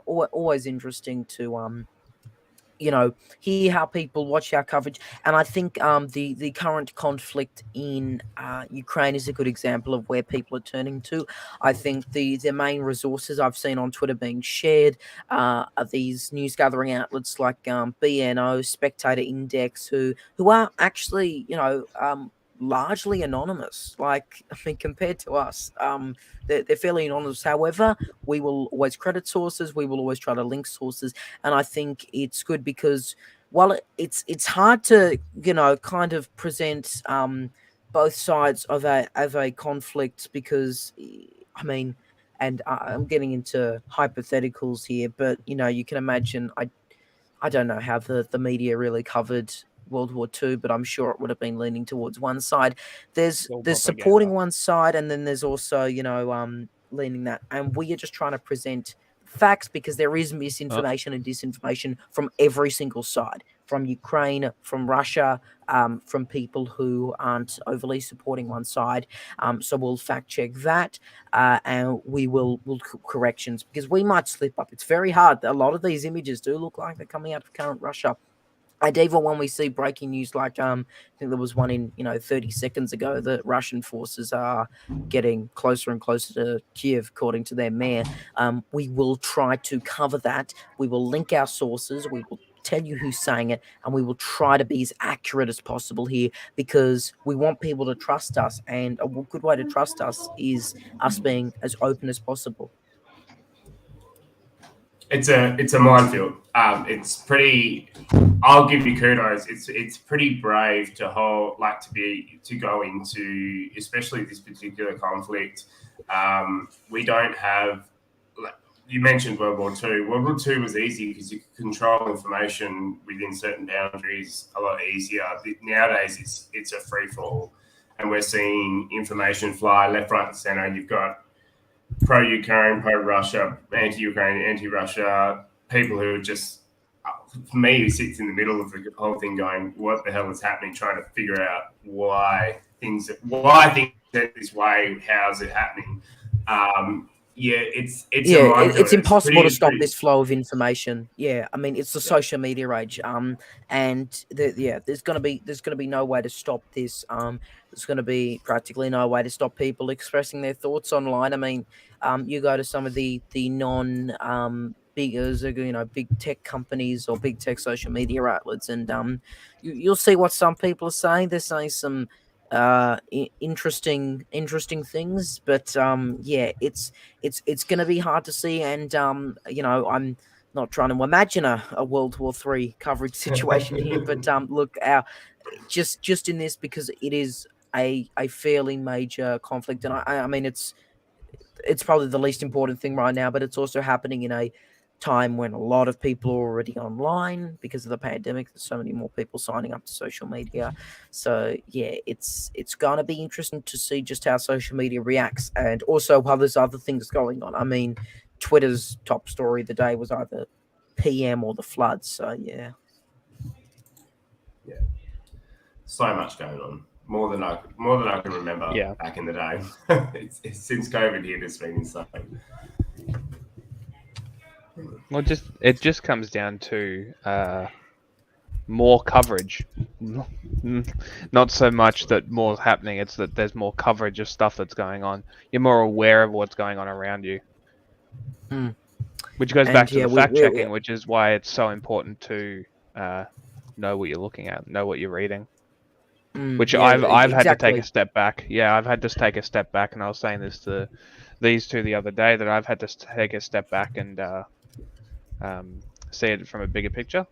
always interesting to hear how people watch our coverage. And I think the current conflict in Ukraine is a good example of where people are turning to. I think the main resources I've seen on Twitter being shared are these news gathering outlets like BNO, Spectator Index, who are actually largely anonymous. Like, I mean, compared to us, they're fairly anonymous. However, we will always credit sources. We will always try to link sources, and I think it's good because while it's hard to kind of present both sides of a conflict, because I mean, and I'm getting into hypotheticals here, but you can imagine I don't know how the media really covered World War II, but I'm sure it would have been leaning towards one side. There's supporting one side, and then there's also leaning that, and we are just trying to present facts because there is misinformation and disinformation from every single side. from Ukraine, from Russia, from people who aren't overly supporting one side. So we'll fact check that, and we'll corrections, because we might slip up. It's very hard. A lot of these images do look like they're coming out of current Russia. And even when we see breaking news, like I think there was one in 30 seconds ago, that Russian forces are getting closer and closer to Kiev, according to their mayor. We will try to cover that. We will link our sources. We will tell you who's saying it, and we will try to be as accurate as possible here, because we want people to trust us, and a good way to trust us is us being as open as possible. It's a minefield. It's pretty. I'll give you kudos. It's pretty brave to go into, especially this particular conflict. We don't have. You mentioned World War II. World War II was easy because you could control information within certain boundaries a lot easier. Nowadays, it's a free fall, and we're seeing information fly left, right, and center. You've got pro-Ukraine, pro-Russia, anti-Ukraine, anti-Russia, people who are just, for me, who sits in the middle of the whole thing going, what the hell is happening, trying to figure out why things are this way, how is it happening? It's impossible to stop this flow of information. Yeah, I mean, it's the social media age, and there's gonna be no way to stop this. There's gonna be practically no way to stop people expressing their thoughts online. I mean, you go to some of the non big tech companies or big tech social media outlets, and you'll see what some people are saying. They're saying some interesting things, but it's going to be hard to see, and I'm not trying to imagine a World War III coverage situation here, but look, just in this, because it is a fairly major conflict, and I mean it's probably the least important thing right now, but it's also happening in a time when a lot of people are already online because of the pandemic. There's so many more people signing up to social media. So yeah, it's going to be interesting to see just how social media reacts, and also how there's other things going on. I mean, Twitter's top story of the day was either PM or the floods. So yeah. So much going on. More than I can remember back in the day. It's since COVID hit, it's been insane. Well, it just comes down to more coverage. Not so much that more's happening; it's that there's more coverage of stuff that's going on. You're more aware of what's going on around you, which goes back to the fact checking, which is why it's so important to know what you're looking at, know what you're reading. I've had to take a step back. Yeah, I've had to take a step back, and I was saying this to these two the other day, that I've had to take a step back and see it from a bigger picture,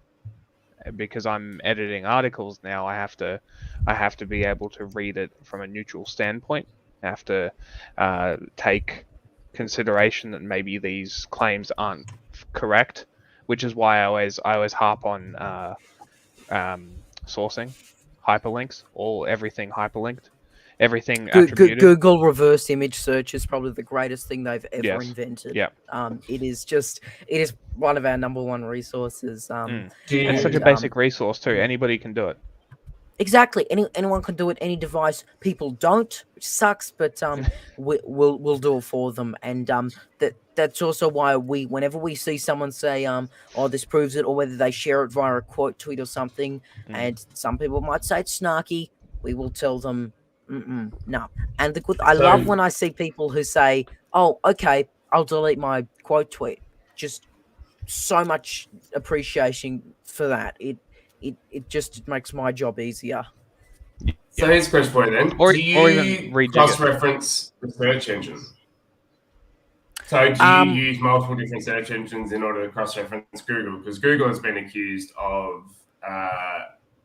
because I'm editing articles now. I have to be able to read it from a neutral standpoint. I have to take consideration that maybe these claims aren't correct, which is why I always harp on sourcing, hyperlinks, everything hyperlinked. Everything attributed. Google reverse image search is probably the greatest thing they've ever invented. Yeah. It is one of our number one resources. It's such a basic resource too. Anybody can do it. Exactly. Anyone can do it. Any device. People don't, which sucks, but we'll do it for them. And that's also why whenever we see someone say this proves it, or whether they share it via a quote tweet or something, and some people might say it's snarky, we will tell them no. And I love when I see people who say, "Oh, okay, I'll delete my quote tweet." Just so much appreciation for that. It just makes my job easier. So here's a question for you then. Do you cross-reference the search engine? So do you use multiple different search engines in order to cross-reference Google? Because Google has been accused of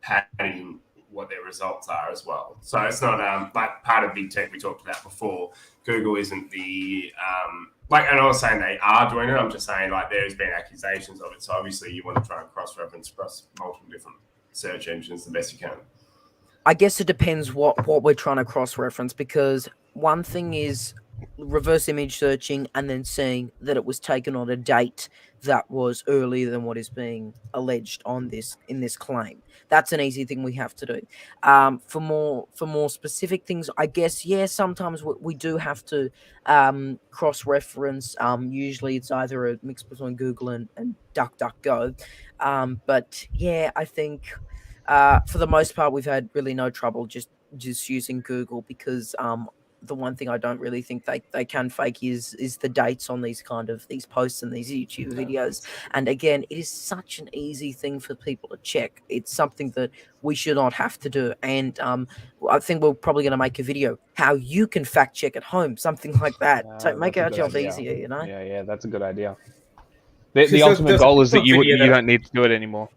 padding what their results are as well. So it's not like part of big tech we talked about before. Google isn't the and I was saying they are doing it. I'm just saying there's been accusations of it. So obviously you want to try and cross-reference across multiple different search engines the best you can. I guess it depends what we're trying to cross-reference, because one thing is reverse image searching and then seeing that it was taken on a date that was earlier than what is being alleged on in this claim. That's an easy thing we have to do. For more specific things, I guess, yeah, sometimes we do have to cross-reference. Usually it's either a mix between Google and DuckDuckGo. But yeah, I think for the most part we've had really no trouble just using Google, because the one thing I don't really think they can fake is the dates on these posts and these YouTube videos. And again, it is such an easy thing for people to check. It's something that we should not have to do. And I think we're probably going to make a video how you can fact check at home, something like that. So make our job easier, you know? Yeah, that's a good idea. The ultimate goal is that you don't need to do it anymore.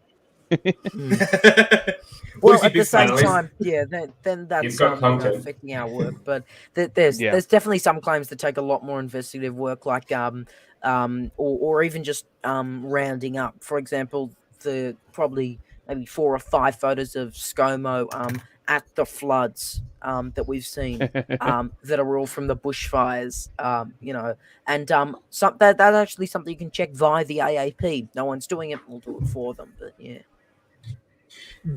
Well, at the same time, yeah, then that's affecting our work. But there's definitely some claims that take a lot more investigative work, like or even just rounding up. For example, the probably maybe 4 or 5 photos of ScoMo at the floods that we've seen that are all from the bushfires, you know, and that's actually something you can check via the AAP. No one's doing it; we'll do it for them. But yeah.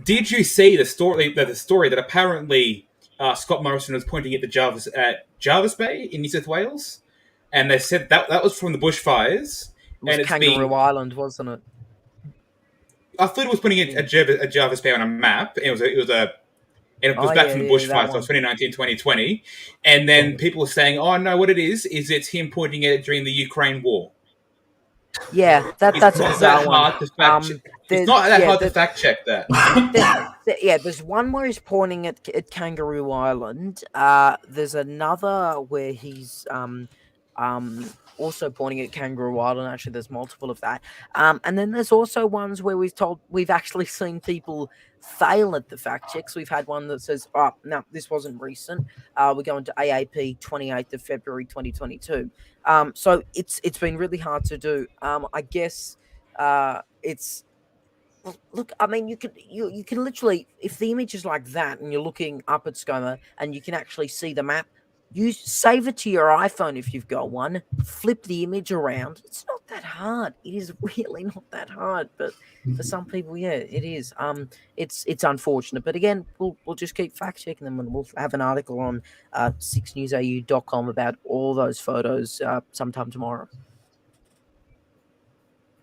Did you see the story that apparently Scott Morrison was pointing at Jarvis Bay in New South Wales, and they said that was from the bushfires? It was Kangaroo Island, wasn't it? I thought it was putting a Jarvis Bay on a map. And it was back from the bushfires, so 2019, 2020. And then people were saying, "Oh no, what it is it's him pointing at it during the Ukraine war." Yeah, that's a bizarre one. It's not that hard to fact check that. There's one where he's pointing at Kangaroo Island. There's another where he's also pointing at Kangaroo Island. Actually, there's multiple of that. And then there's also ones where we've actually seen people fail at the fact checks. We've had one that says, "Oh, no, this wasn't recent. We're going to AAP 28th of February 2022." So it's been really hard to do. I guess it's. Look, I mean, you can literally, if the image is like that and you're looking up at ScoMo and you can actually see the map, save it to your iPhone if you've got one, flip the image around. It's not that hard. It is really not that hard, but for some people, yeah, it is. It's unfortunate, but again, we'll just keep fact checking them, and we'll have an article on 6newsau.com about all those photos sometime tomorrow.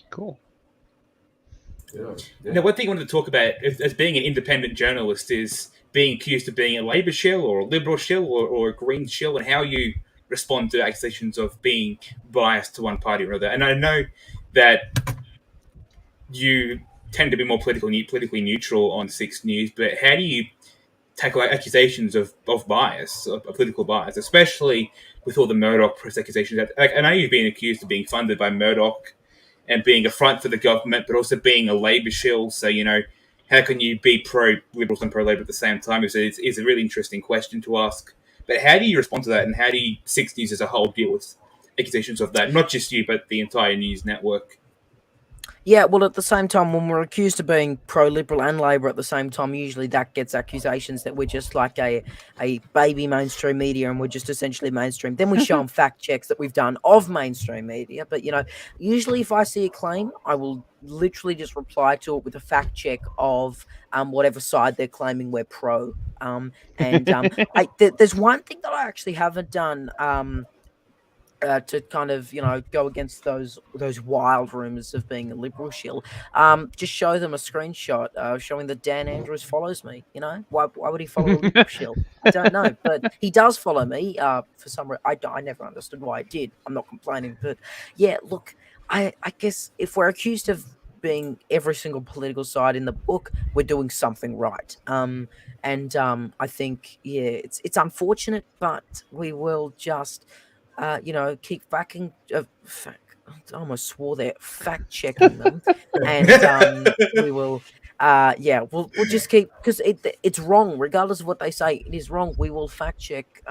Cool. Yeah. Now, one thing I wanted to talk about as being an independent journalist is being accused of being a Labour shill or a Liberal shill or a Green shill, and how you respond to accusations of being biased to one party or another. And I know that you tend to be more politically neutral on 6 News, but how do you tackle accusations of bias, of political bias, especially with all the Murdoch Press accusations? I know you've been accused of being funded by Murdoch and being a front for the government, but also being a Labour shill. So, you know, how can you be pro-Liberals and pro-Labour at the same time? It's a really interesting question to ask. But how do you respond to that, and how do 6 News as a whole deal with accusations of that? Not just you, but the entire news network. Yeah, well, at the same time, when we're accused of being pro-Liberal and Labour at the same time, usually that gets accusations that we're just like a baby mainstream media and we're just essentially mainstream. Then we show them fact checks that we've done of mainstream media. But, you know, usually if I see a claim, I will literally just reply to it with a fact check of whatever side they're claiming we're pro. There's one thing that I actually haven't done to kind of, you know, go against those wild rumors of being a Liberal shill. Just show them a screenshot showing that Dan Andrews follows me. You know, why would he follow a Liberal shill? I don't know, but he does follow me for some reason. I never understood why he did. I'm not complaining, but yeah, look, I guess if we're accused of being every single political side in the book, we're doing something right. I think, yeah, it's unfortunate, but we will just keep backing. I almost swore there. Fact checking them, and we will. We'll just keep, because it's wrong, regardless of what they say. It is wrong. We will fact check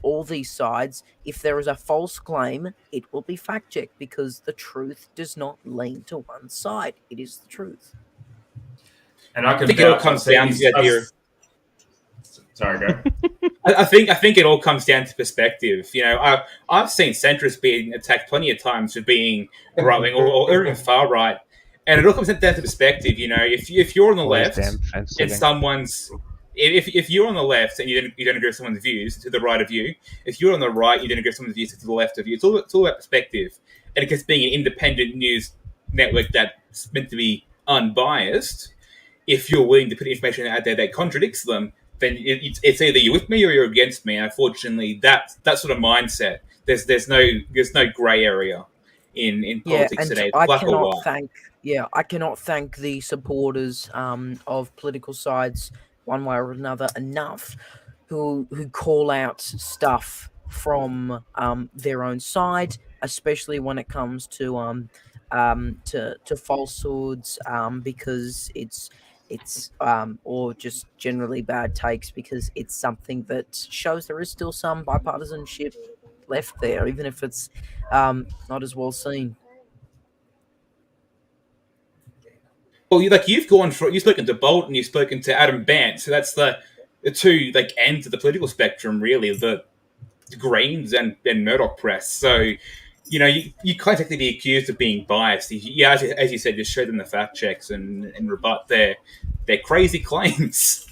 all these sides. If there is a false claim, it will be fact checked, because the truth does not lean to one side. It is the truth. And I think it all comes down to the idea. Sorry, go. I think it all comes down to perspective. I've seen centrists being attacked plenty of times for being right wing or even far right, and it all comes down to perspective. If you're on the Always left damn fence and sitting. someone's if you're on the left and you don't agree with someone's views to the right of you, if you're on the right you don't agree with someone's views to the left of you. It's all about perspective, and because being an independent news network that's meant to be unbiased, if you're willing to put information out there that contradicts them, then it's either you're with me or you're against me. And unfortunately, that sort of mindset, there's no grey area in politics today. It's black or white. I cannot thank the supporters of political sides one way or another enough who call out stuff from their own side, especially when it comes to falsehoods, because it's or just generally bad takes, because it's something that shows there is still some bipartisanship left there, even if it's not as well seen. Well, you've spoken to Bolton, you've spoken to Adam Bant, so that's the two ends of the political spectrum, really, the Greens and Murdoch Press. So, you can't technically be accused of being biased. As you said, just show them the fact checks and rebut their crazy claims.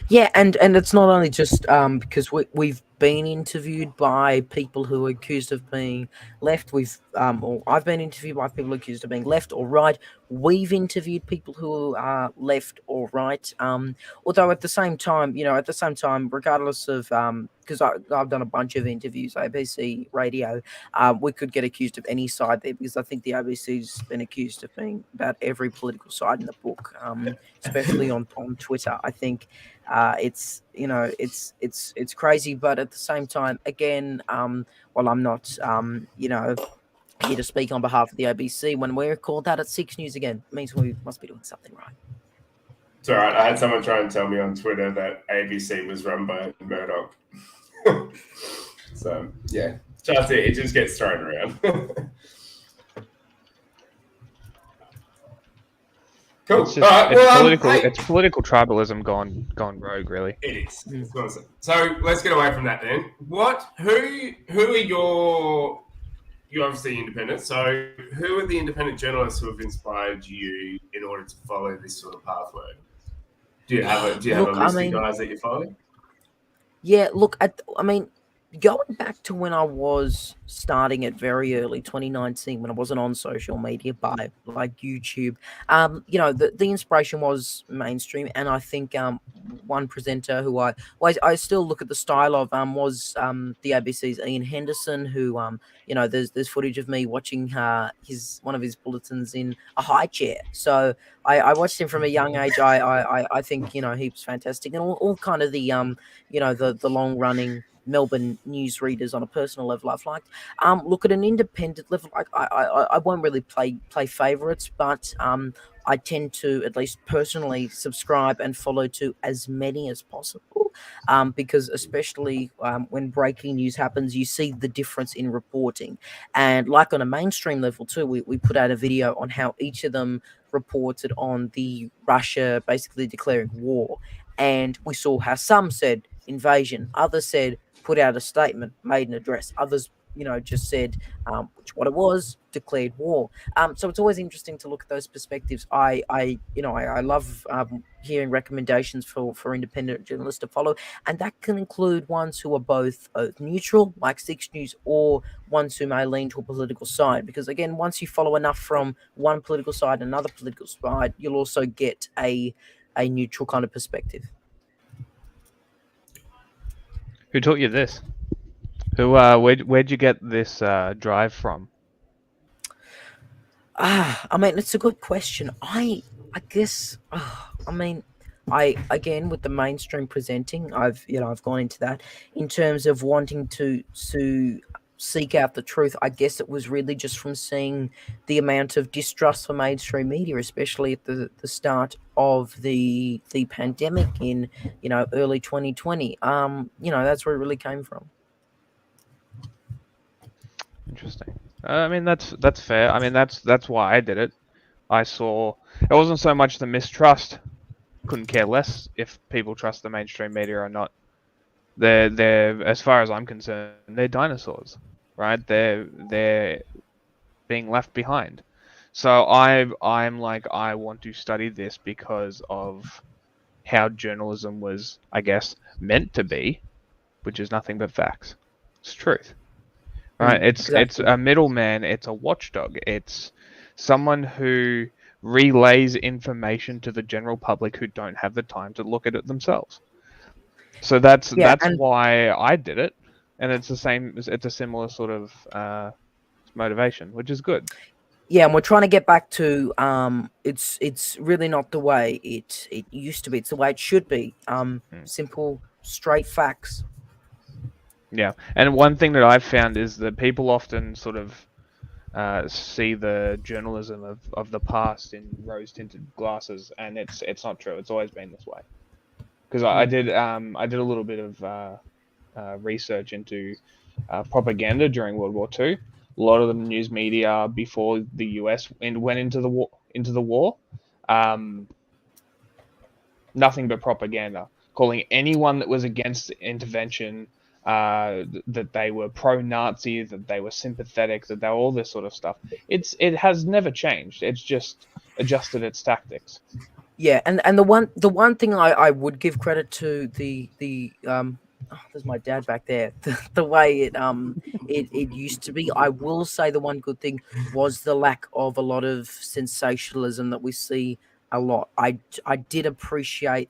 Yeah, and it's not only just because we've been interviewed by people who are accused of being left. Or I've been interviewed by people accused of being left or right. We've interviewed people who are left or right. Although at the same time, regardless of because I've done a bunch of interviews, ABC radio, we could get accused of any side there, because I think the ABC's been accused of being about every political side in the book, especially on Twitter. I think it's crazy, but at the same time, again, while I'm not here to speak on behalf of the ABC, when we're called out at 6 News again, it means we must be doing something right. It's all right. I had someone try and tell me on Twitter that ABC was run by Murdoch. So yeah, it just gets thrown around. Cool. It's political tribalism gone rogue, really. It is. So let's get away from that then. Who are you're obviously independent, so who are the independent journalists who have inspired you in order to follow this sort of pathway? Do you have a list of guys that you follow? Yeah, look, going back to when I was starting it very early, 2019, when I wasn't on social media, by like YouTube, the inspiration was mainstream, and I think one presenter who I still look at the style of was the ABC's Ian Henderson, who there's footage of me watching one of his bulletins in a high chair. So I watched him from a young age. I think he was fantastic, and all kind of the the long running Melbourne news readers on a personal level I've liked. Look, at an independent level, I won't really play favourites, but I tend to, at least personally, subscribe and follow to as many as possible, because especially when breaking news happens, you see the difference in reporting. And like on a mainstream level too, we put out a video on how each of them reported on the Russia basically declaring war. And we saw how some said invasion, others said put out a statement, made an address, others just said what it was, declared war. So it's always interesting to look at those perspectives. I love hearing recommendations for independent journalists to follow, and that can include ones who are both neutral, like 6 News, or ones who may lean to a political side. Because again, once you follow enough from one political side and another political side, you'll also get a neutral kind of perspective. Who taught you this? Where'd you get this drive from? It's a good question. I guess, I again, with the mainstream presenting, I've gone into that in terms of wanting to seek out the truth. I guess it was really just from seeing the amount of distrust for mainstream media, especially at the start of the pandemic in early 2020. That's where it really came from. Interesting. That's fair. That's why I did it. I saw it wasn't so much the mistrust couldn't care less if people trust the mainstream media or not. They're as far as I'm concerned, they're dinosaurs, right? They're being left behind. So I'm like, I want to study this because of how journalism was, I guess, meant to be, which is nothing but facts. It's truth, right? It's a middleman. It's a watchdog. It's someone who relays information to the general public who don't have the time to look at it themselves. So that's why I did it, and it's the same. It's a similar sort of motivation, which is good. Yeah, and we're trying to get back to it's really not the way it used to be. It's the way it should be. Simple, straight facts. Yeah, and one thing that I've found is that people often sort of see the journalism of the past in rose-tinted glasses, and it's not true. It's always been this way. Because I did a little bit of research into propaganda during World War II. A lot of the news media before the US went into the war, nothing but propaganda, calling anyone that was against intervention that they were pro-Nazi, that they were sympathetic, that they were all this sort of stuff. It has never changed. It's just adjusted its tactics. Yeah, and the one thing I would give credit to there's my dad back there. The way it used to be, I will say the one good thing was the lack of a lot of sensationalism that we see a lot. I did appreciate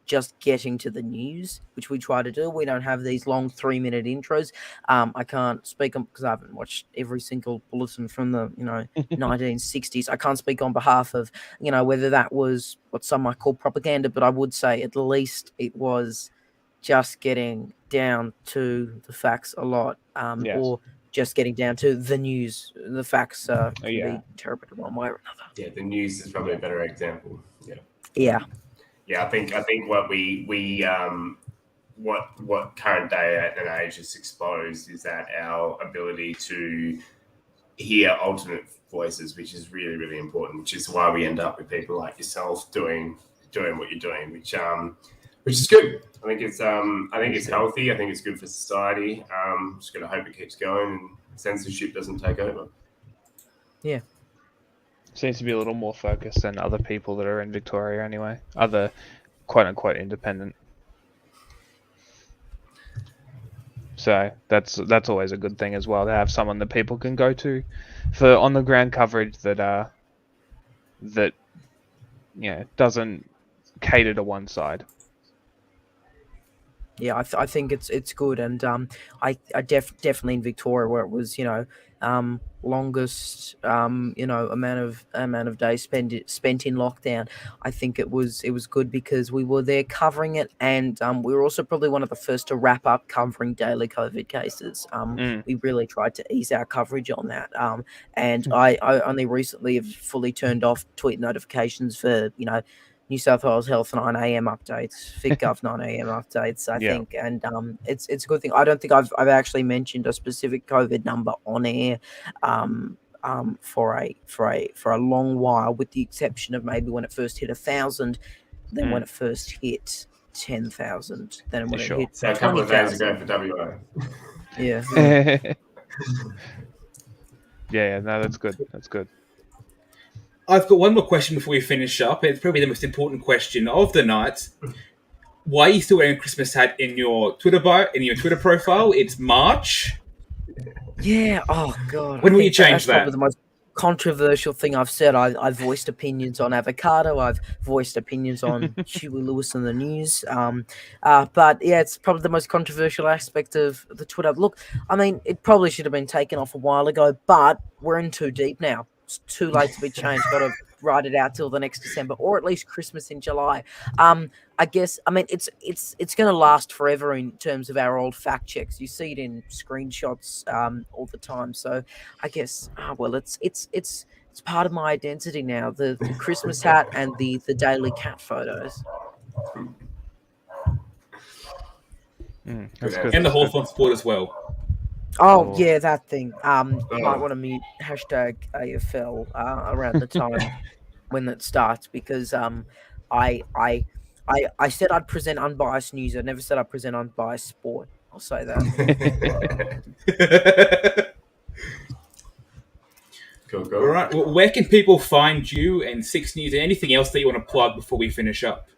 just getting to the news, which we try to do. We don't have these long 3-minute intros. I can't speak on because I haven't watched every single bulletin from the 1960s. I can't speak on behalf of whether that was what some might call propaganda, but I would say at least it was just getting down to the facts a lot, or just getting down to the news. The facts can be interpreted one way or another. Yeah, the news is probably a better example. Yeah, I think what what current day and age has exposed is that our ability to hear alternate voices, which is really, really important, which is why we end up with people like yourself doing what you're doing, which is good. I think it's healthy. I think it's good for society. Just gotta hope it keeps going and censorship doesn't take over. Yeah. Seems to be a little more focused than other people that are in Victoria anyway. Other quote unquote independent. So that's always a good thing as well, to have someone that people can go to for on the ground coverage that doesn't cater to one side. Yeah, I think it's good, and I definitely in Victoria where it was longest amount of days spent in lockdown. I think it was good because we were there covering it, and we were also probably one of the first to wrap up covering daily COVID cases. We really tried to ease our coverage on that, and I only recently have fully turned off tweet notifications for New South Wales Health 9 a.m. updates, FitGov 9 a.m. updates, I think, and it's a good thing. I don't think I've actually mentioned a specific COVID number on air for a long while, with the exception of maybe when it first hit 1,000, then when it first hit 10,000, then when it hit so a couple of days ago for WA. Yeah. No, that's good. That's good. I've got one more question before we finish up. It's probably the most important question of the night. Why are you still wearing a Christmas hat in your Twitter bio, in your Twitter profile? It's March. Yeah. Oh God. When will you change that? Probably the most controversial thing I've said. I've voiced opinions on avocado. I've voiced opinions on Huey Lewis and the news. But yeah, it's probably the most controversial aspect of the Twitter. Look, I mean, it probably should have been taken off a while ago, but we're in too deep now. It's too late to be changed. Got to ride it out till the next December, or at least Christmas in July. I guess. I mean, it's going to last forever in terms of our old fact checks. You see it in screenshots all the time. So I guess. It's part of my identity now. The Christmas hat and the daily cat photos. That's good. And the Hawthorn sport as well. Oh yeah, that thing. Might want to mute hashtag AFL around the time when it starts, because I said I'd present unbiased news. I never said I'd present unbiased sport. I'll say that. Cool. All right. Well, where can people find you and Six News and anything else that you want to plug before we finish up?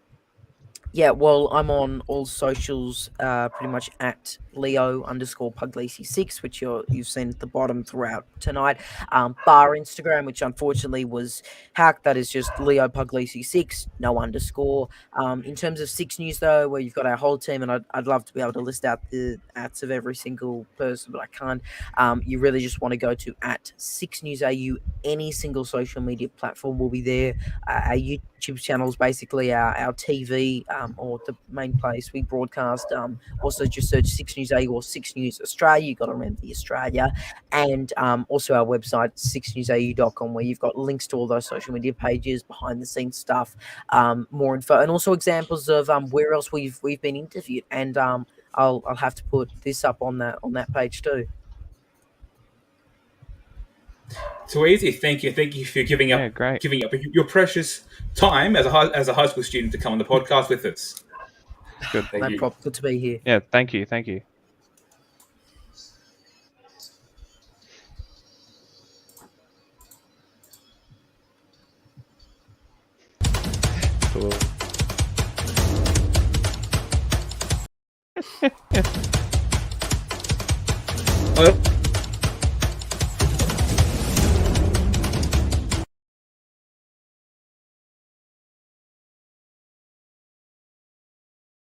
Yeah, well, I'm on all socials, pretty much at Leo_Puglisi6, which you've seen at the bottom throughout tonight. Bar Instagram, which unfortunately was hacked. That is just Leo Puglisi6, no underscore. In terms of Six News, though, where you've got our whole team, and I'd love to be able to list out the ats of every single person, but I can't. You really just want to go to at Six News AU. Any single social media platform will be there. Our YouTube channel is basically our TV, or the main place we broadcast. Also, just search Six News AU or Six News Australia. You've got to remember the Australia. And also our website, sixnewsau.com, where you've got links to all those social media pages, behind the scenes stuff, more info, and also examples of where else we've been interviewed. And I'll have to put this up on that page too. So easy. Thank you for giving up your precious time as a high school student to come on the podcast with us. Good. Thank you. Problem. Good to be here. Yeah, thank you. Cool.